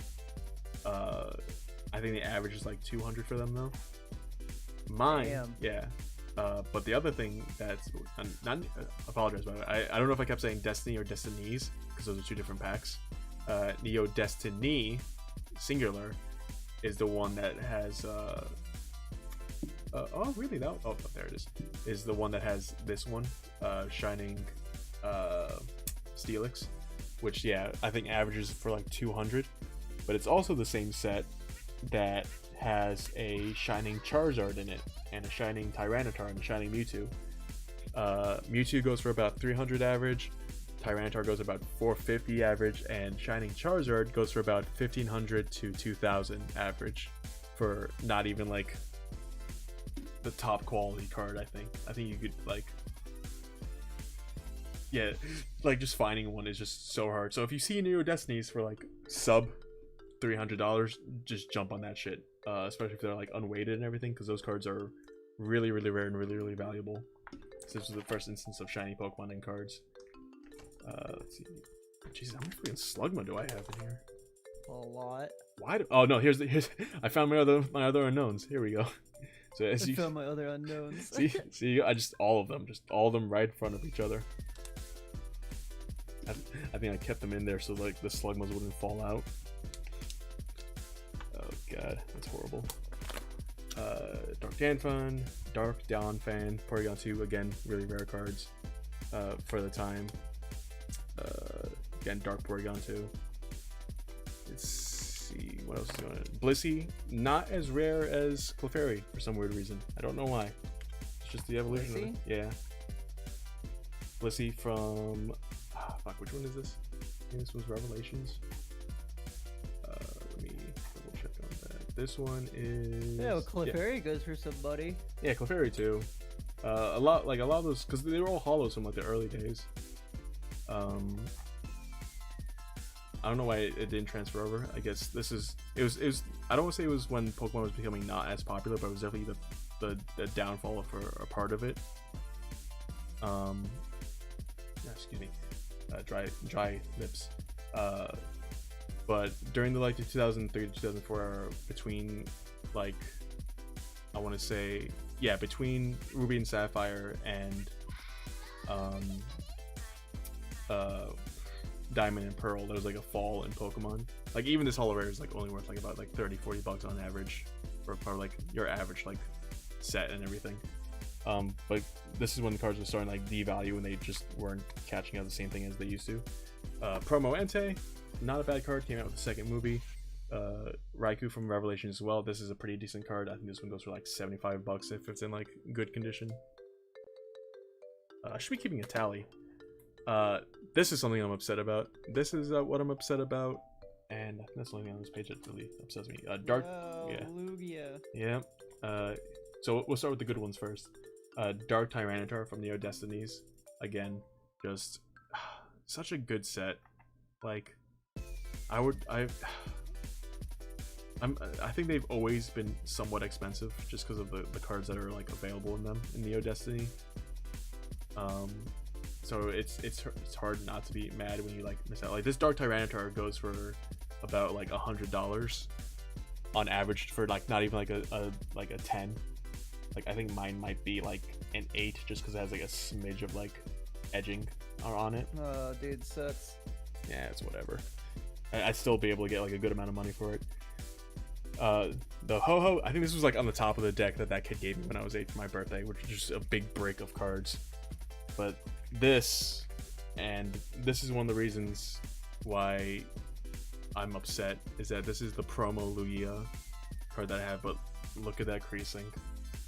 I think the average is like 200 for them though. Mine, damn. Yeah. But the other thing that's not apologize about it. I don't know if I kept saying Destiny or Destinies because those are two different packs. Neo Destiny singular is the one that has oh really, that, oh there it is the one that has this one, Shining Steelix, which yeah, I think averages for like 200, but it's also the same set that has a Shining Charizard in it, and a Shining Tyranitar, and a Shining Mewtwo. Mewtwo goes for about 300 average, Tyranitar goes about 450 average, and Shining Charizard goes for about 1500 to 2000 average, for not even like the top quality card. I think you could like, yeah, like just finding one is just so hard. So if you see Neo Destinies for like sub $300, just jump on that shit, especially if they're like unweighted and everything, because those cards are really rare and really valuable. So this was the first instance of shiny Pokemon in cards. Let's see. Jesus, how many freaking Slugma do I have in here? A lot. Why do, oh no, here's I found my other unknowns. Here we go. So as you found my other unknowns. see, I just all of them right in front of each other. I think I kept them in there so like the Slugmas wouldn't fall out. Oh god, that's horrible. Dark Danfan, Dark Donphan, Porygon 2, again, really rare cards for the time. Again, Dark Porygon 2. Let's see, what else is going on? Blissey, not as rare as Clefairy for some weird reason. I don't know why. It's just the evolution of it. Yeah. Blissey from... fuck, which one is this? I think this was Revelations. Let me double check on that. This one is... Yeah, well, Clefairy goes for somebody. Yeah, Clefairy too. A lot of those, because they were all hollows from like the early days. I don't know why it didn't transfer over. I guess this is it was I don't want to say it was when Pokemon was becoming not as popular, but it was definitely the downfall for a part of it. Excuse me, dry lips. But during the like the 2003 to 2004 era, between like I want to say between Ruby and Sapphire and Diamond and Pearl, there was like a fall in Pokemon. Like even this holo rare is like only worth like about like 30-40 bucks on average for like your average like set and everything. But this is when the cards were starting like devalue and they just weren't catching up the same thing as they used to. Promo Entei, not a bad card, came out with the second movie. Raikou from Revelation as well. This is a pretty decent card. I think this one goes for like 75 bucks if it's in like good condition. I should be keeping a tally. This is something I'm upset about. This is what I'm upset about, and that's the only thing on this page that really upsets me. Dark, Lugia. Yeah. So we'll start with the good ones first. Dark Tyranitar from Neo Destinies. Again, just such a good set. Like, I think they've always been somewhat expensive just because of the cards that are like available in them in Neo Destiny. So it's hard not to be mad when you like miss out. Like this Dark Tyranitar goes for about like $100 on average for like not even like a 10. Like I think mine might be like an 8 just because it has like a smidge of like edging on it. Oh, dude, sucks. Yeah, it's whatever. I'd still be able to get like a good amount of money for it. The Ho-Oh, I think this was like on the top of the deck that kid gave me when I was 8 for my birthday, which is just a big break of cards. But this is one of the reasons why I'm upset, is that this is the promo Lugia. card that I have, but look at that creasing.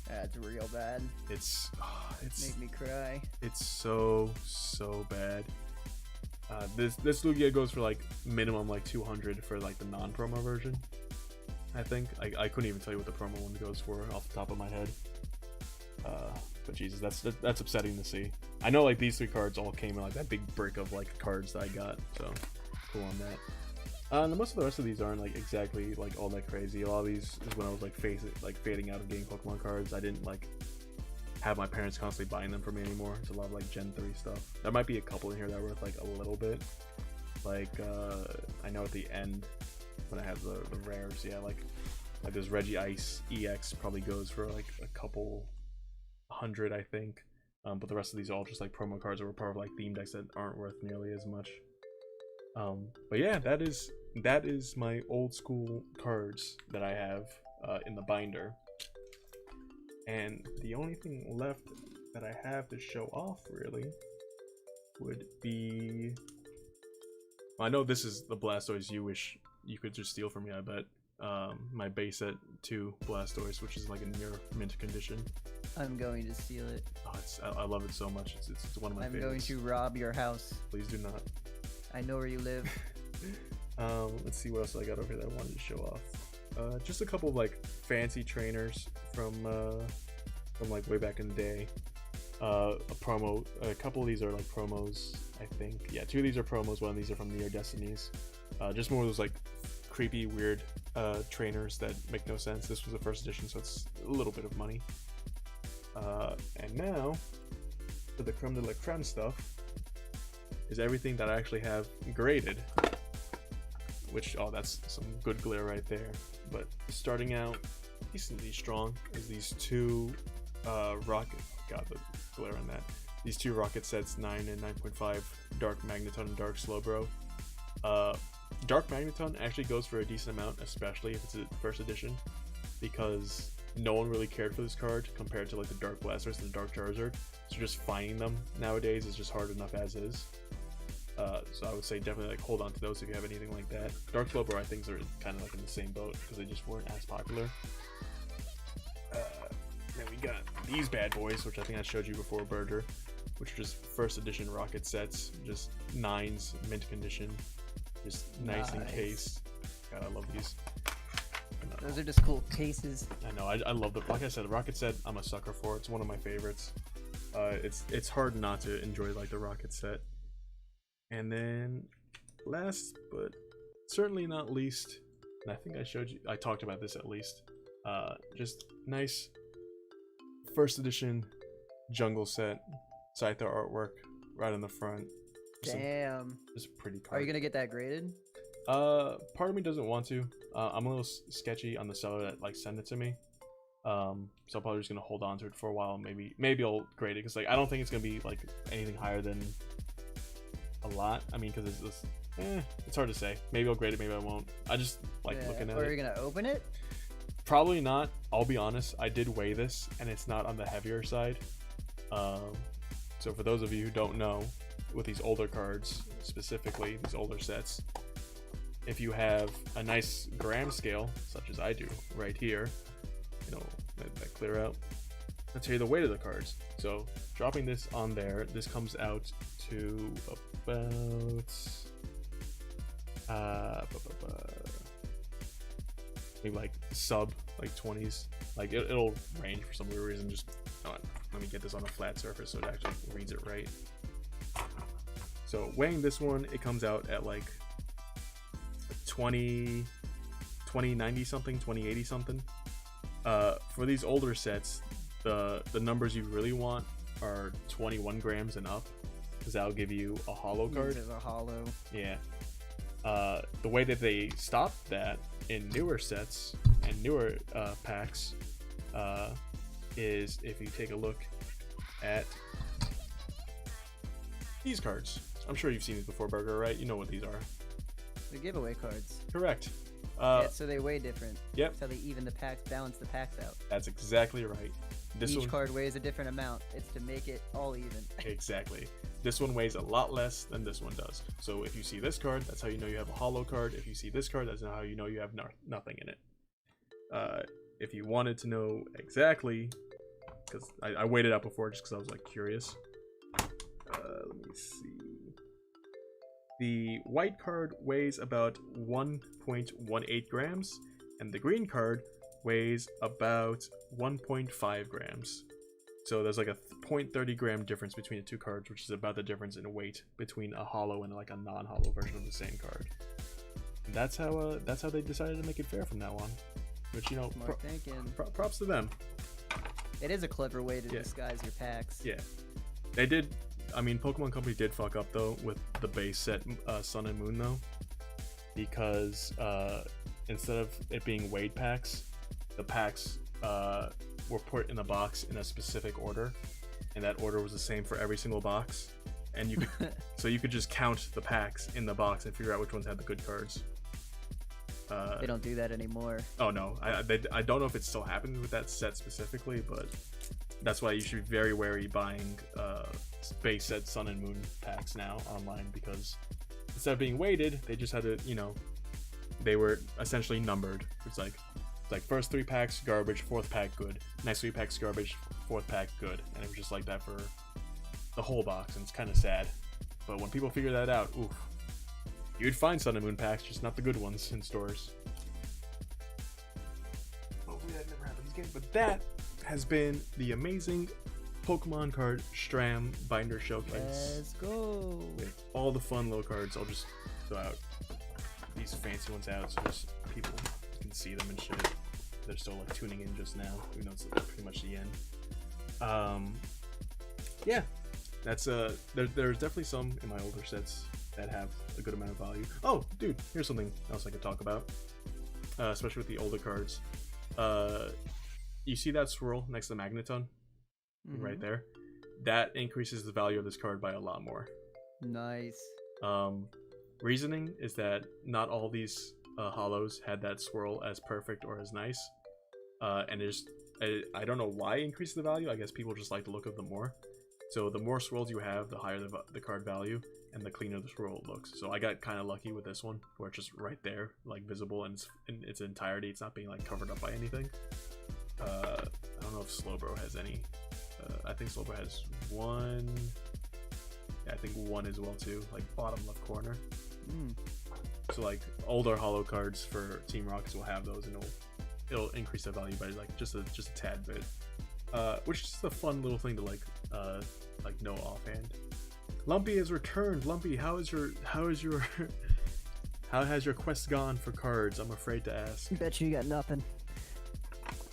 That's real bad. It's make me cry. It's so bad. This Lugia goes for like minimum like 200 for like the non-promo version. I think I couldn't even tell you what the promo one goes for off the top of my head. But Jesus, that's upsetting to see. I know like these 3 cards all came in like that big brick of like cards that I got, so cool on that. And most of the rest of these aren't like exactly like all that crazy. A lot of these is when I was like fading out of getting Pokemon cards. I didn't like have my parents constantly buying them for me anymore. It's a lot of like Gen 3 stuff. There might be a couple in here that are worth like a little bit. Like I know at the end when I have the rares, yeah, like this Regice EX probably goes for like a couple hundred, I think. But the rest of these are all just like promo cards that were part of like theme decks that aren't worth nearly as much. But yeah, that is my old school cards that I have in the binder. And the only thing left that I have to show off really would be, well, I know this is the Blastoise you wish you could just steal from me, I bet. My base set 2 Blastoise, which is like a near mint condition. I'm going to steal it. Oh, I love it so much. It's one of my favorites. I'm going to rob your house. Please do not. I know where you live. Let's see what else I got over here that I wanted to show off. Just a couple of like fancy trainers from like way back in the day. A couple of these are like promos, I think. Yeah, 2 of these are promos. 1 of these are from Neo Destinies. Just more of those like creepy, weird trainers that make no sense. This was the first edition, so it's a little bit of money. And now for the creme de la creme stuff is everything that I actually have graded, which, oh, that's some good glare right there. But starting out decently strong is these 2 rocket, god, the glare on that, these 2 rocket sets, 9 and 9.5 Dark Magneton and Dark Slowbro. Dark Magneton actually goes for a decent amount, especially if it's a first edition, because no one really cared for this card compared to like the Dark Blastoise and the Dark Charizard, so just finding them nowadays is just hard enough as is. So I would say definitely like hold on to those if you have anything like that. Dark Slowbro I think are kind of like in the same boat because they just weren't as popular. Then we got these bad boys, which I think I showed you before, Berger, which are just first edition rocket sets, just 9s, mint condition, just nice and cased. God, I love these. Those are just cool cases. I know, I love the, like I said, the rocket set I'm a sucker for. It's one of my favorites. It's hard not to enjoy like the rocket set. And then last but certainly not least, and I think I talked about this at least, just nice first edition jungle set, Scyther artwork right on the front. Damn. Just a pretty card. Are you gonna get that graded? Part of me doesn't want to. I'm a little sketchy on the seller that like send it to me. So I'm probably just gonna hold on to it for a while. Maybe I'll grade it because like I don't think it's gonna be like anything higher than a lot. I mean, because it's hard to say. Maybe I'll grade it, maybe I won't. I just like looking at it. Are you gonna open it? Probably not. I'll be honest. I did weigh this, and it's not on the heavier side. So for those of you who don't know, with these older cards, specifically these older sets, if you have a nice gram scale, such as I do right here, you know, that clear out, let's tell you the weight of the cards. So dropping this on there, this comes out to about maybe like sub like 20s. Like it'll range for some weird reason. Just let me get this on a flat surface so it actually reads it right. So weighing this one, it comes out at like 2090 something, 2080 something. For these older sets, the numbers you really want are 21 grams and up, because that'll give you a hollow card. There's a hollow. Yeah. The way that they stopped that in newer sets and newer packs is if you take a look at these cards. I'm sure you've seen these before, Burger, right? You know what these are. The giveaway cards. Correct. Yeah, so they weigh different. Yep. So they even the packs, balance the packs out. That's exactly right. Each card weighs a different amount. It's to make it all even. Exactly. This one weighs a lot less than this one does. So if you see this card, that's how you know you have a hollow card. If you see this card, that's how you know you have nothing in it. If you wanted to know exactly, because I weighed it out before just because I was like curious. Let me see. The white card weighs about 1.18 grams, and the green card weighs about 1.5 grams. So there's like a 0.30 gram difference between the two cards, which is about the difference in weight between a hollow and like a non-hollow version of the same card. And that's how they decided to make it fair from now on. Which, you know, props to them. It is a clever way to disguise your packs. Yeah, they did. I mean, Pokemon Company did fuck up though with the base set Sun and Moon though, because instead of it being weighed packs, the packs were put in a box in a specific order, and that order was the same for every single box, and you could so you could just count the packs in the box and figure out which ones had the good cards. They don't do that anymore. Oh no, I don't know if it still happens with that set specifically, but that's why you should be very wary buying base set Sun and Moon packs now online, because instead of being weighted, they just had to, you know, they were essentially numbered. It's like first 3 packs garbage, 4th pack good, next 3 packs garbage, 4th pack good, and it was just like that for the whole box, and it's kind of sad. But when people figure that out, oof, you'd find Sun and Moon packs, just not the good ones in stores. Hopefully that never happens again. But that has been the amazing Pokemon card Stram binder showcase. Let's go. With all the fun little cards. I'll just throw out these fancy ones out so just people can see them and shit. They're still like tuning in just now, even though it's pretty much the end. Yeah, that's there's definitely some in my older sets that have a good amount of value. Oh, dude, here's something else I could talk about, especially with the older cards. You see that swirl next to the Magneton? Right there? That increases the value of this card by a lot more. Nice. Reasoning is that not all these hollows had that swirl as perfect or as nice. And I don't know why it increased the value. I guess people just like the look of them more. So the more swirls you have, the higher the card value, and the cleaner the swirl looks. So I got kind of lucky with this one, where it's just right there, like visible in its entirety. It's not being like covered up by anything. I don't know if Slowbro has any. I think Slowbro has one. Yeah, I think one as well too, like bottom left corner. So like older hollow cards for Team Rockets will have those, and it'll increase their value by like just a tad bit. Which is just a fun little thing to like know offhand. Lumpy has returned. Lumpy, how has your quest gone for cards? I'm afraid to ask. Bet you got nothing.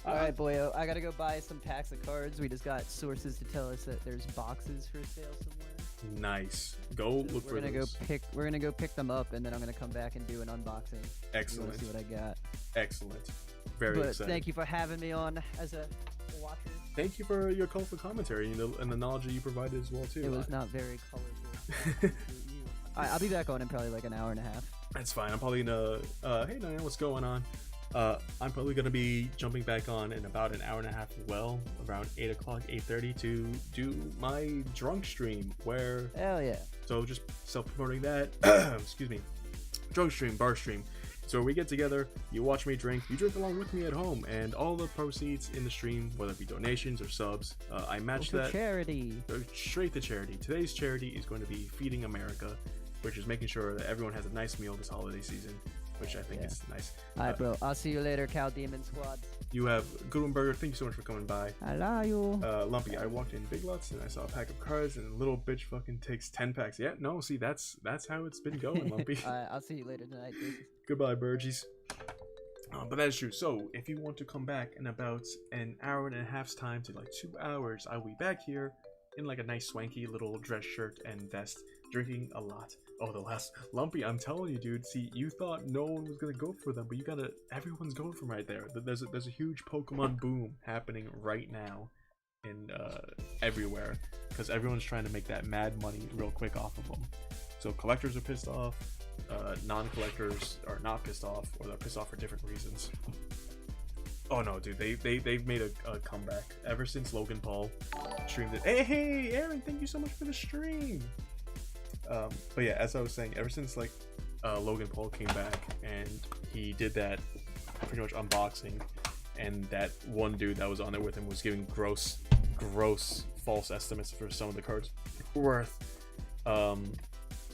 Alright, boyo, I gotta go buy some packs of cards. We just got sources to tell us that there's boxes for sale somewhere. Nice. Go look for those. We're gonna go pick them up, and then I'm gonna come back and do an unboxing. Excellent. See what I got. Excellent. Very excited. Thank you for having me on as a watcher. Thank you for your colorful commentary and the knowledge that you provided as well too. It was not very colorful. Alright, I'll be back on in probably like an hour and a half. That's fine. I'm probably gonna hey Diane, what's going on? I'm probably gonna be jumping back on in about an hour and a half as well, around 8 o'clock, 8:30, to do my drunk stream where hell yeah. So just self-promoting that. Excuse me. Drunk stream, bar stream. So we get together, you watch me drink, you drink along with me at home, and all the proceeds in the stream, whether it be donations or subs, I match that. Charity. Straight to charity. Today's charity is going to be Feeding America, which is making sure that everyone has a nice meal this holiday season, which I think is nice. Alright, bro. I'll see you later, Cal Demon Squad. You have Goodwin Burger. Thank you so much for coming by. I love you. Lumpy, I walked in Big Lots and I saw a pack of cards, and little bitch fucking takes 10 packs. Yeah, no, see, that's how it's been going, Lumpy. I'll see you later tonight, dude. Goodbye, Burgies. But that is true. So if you want to come back in about an hour and a half's time to like 2 hours, I'll be back here in like a nice swanky little dress shirt and vest, drinking a lot. Oh, the last Lumpy, I'm telling you, dude. See, you thought no one was gonna go for them, but everyone's going for them right there. There's a huge Pokemon boom happening right now in everywhere, because everyone's trying to make that mad money real quick off of them. So collectors are pissed off, non-collectors are not pissed off, or they're pissed off for different reasons. Oh no, dude, they've made a comeback ever since Logan Paul streamed it. Hey, Aaron, thank you so much for the stream. But yeah, as I was saying, ever since like Logan Paul came back and he did that pretty much unboxing, and that one dude that was on there with him was giving gross false estimates for some of the cards worth.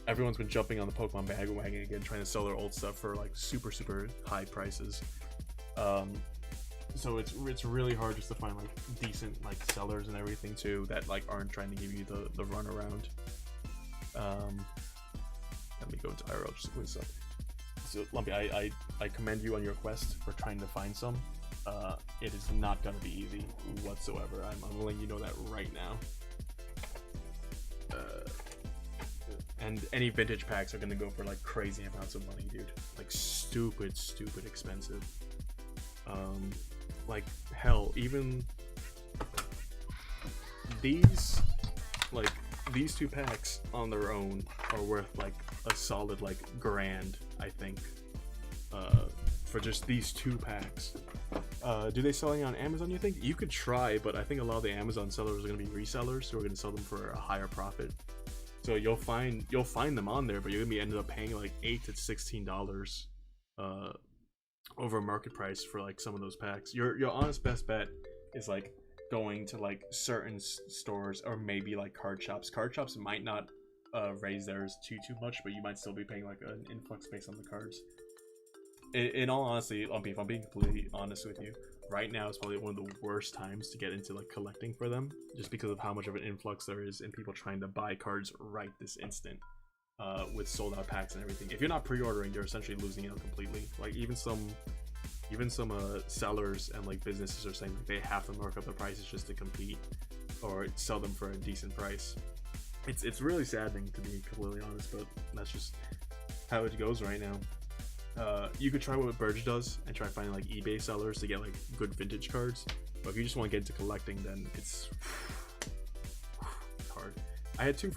Everyone's been jumping on the Pokemon bandwagon again, trying to sell their old stuff for like super high prices. So it's really hard just to find like decent like sellers and everything too that like aren't trying to give you the run around. Let me go into IRL just to clean this up. So Lumpy, I commend you on your quest for trying to find some. It is not going to be easy whatsoever. I'm letting you know that right now. And any vintage packs are going to go for like crazy amounts of money, dude. Like stupid expensive. Like hell, even these two packs on their own are worth like a solid like grand, I think, for just these 2 packs. Do they sell any on Amazon, you think? You could try, but I think a lot of the Amazon sellers are going to be resellers, so we're going to sell them for a higher profit. So you'll find them on there, but you're going to be ended up paying like $8 to $16 over market price for like some of those packs. Your honest best bet is like going to like certain stores, or maybe like card shops. Card shops might not raise theirs too much, but you might still be paying like an influx based on the cards. In all honesty, Lumpy, if I'm being completely honest with you, right now is probably one of the worst times to get into like collecting for them, just because of how much of an influx there is in people trying to buy cards right this instant, with sold out packs and everything. If you're not pre-ordering, you're essentially losing out completely. Like even some sellers and like businesses are saying like they have to mark up the prices just to compete or sell them for a decent price. It's really saddening, to be completely honest, but that's just how it goes right now. You could try what Burge does and try finding like eBay sellers to get like good vintage cards, but if you just want to get into collecting, then it's hard. I had 2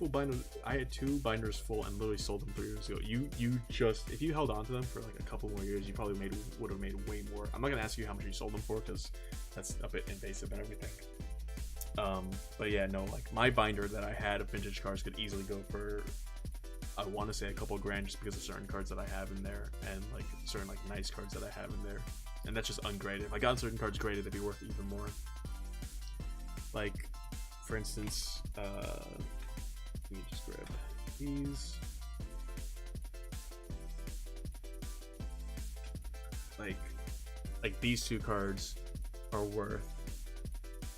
binders full and literally sold them 3 years ago. You just, if you held on to them for like a couple more years, you probably would have made way more. I'm not gonna ask you how much you sold them for, because that's a bit invasive and everything. But yeah, no, like my binder that I had of vintage cards could easily go for, I want to say a couple grand, just because of certain cards that I have in there, and like certain like nice cards that I have in there, and that's just ungraded. If I got certain cards graded, they'd be worth even more. Like, for instance, let me just grab these. Like these 2 cards are worth,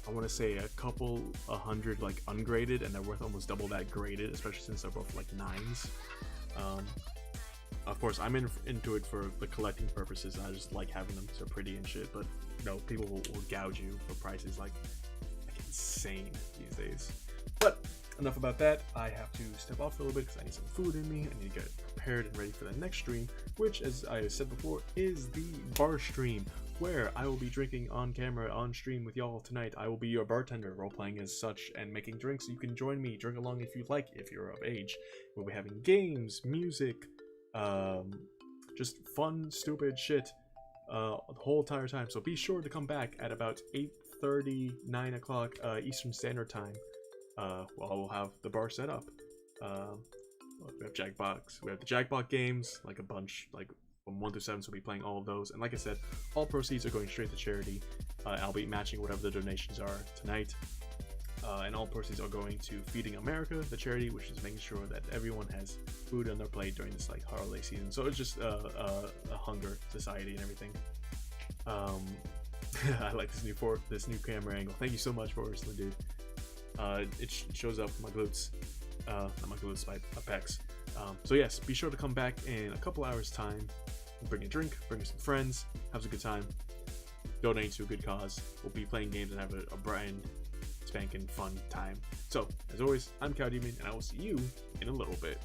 I want to say a couple 100 like ungraded, and they're worth almost double that graded, especially since they're both like 9s. Of course, I'm into it for the collecting purposes, and I just like having them because they're pretty and shit, but no, people will gouge you for prices like insane these days. But enough about that. I have to step off a little bit because I need some food in me. I need to get prepared and ready for the next stream, which, as I said before, is the bar stream, where I will be drinking on camera on stream with y'all tonight. I will be your bartender, role-playing as such and making drinks. You can join me, drink along if you'd like, if you're of age. We'll be having games, music, just fun, stupid shit the whole entire time. So be sure to come back at about 8:30, 9 o'clock Eastern Standard Time. We'll have the bar set up. We have Jackbox. We have the Jackbox games, like a bunch, like from 1 through 7, so we'll be playing all of those. And like I said, all proceeds are going straight to charity. I'll be matching whatever the donations are tonight. And all proceeds are going to Feeding America, the charity, which is making sure that everyone has food on their plate during this like holiday season. So it's just a hunger society and everything. I like this new camera angle. Thank you so much, Forrest, dude. It shows up my glutes, not my glutes, my pecs. So yes, be sure to come back in a couple hours time, bring a drink, bring some friends, have a good time, donate to a good cause. We'll be playing games and have a brand spanking fun time. So as always, I'm Cow Demon, and I will see you in a little bit.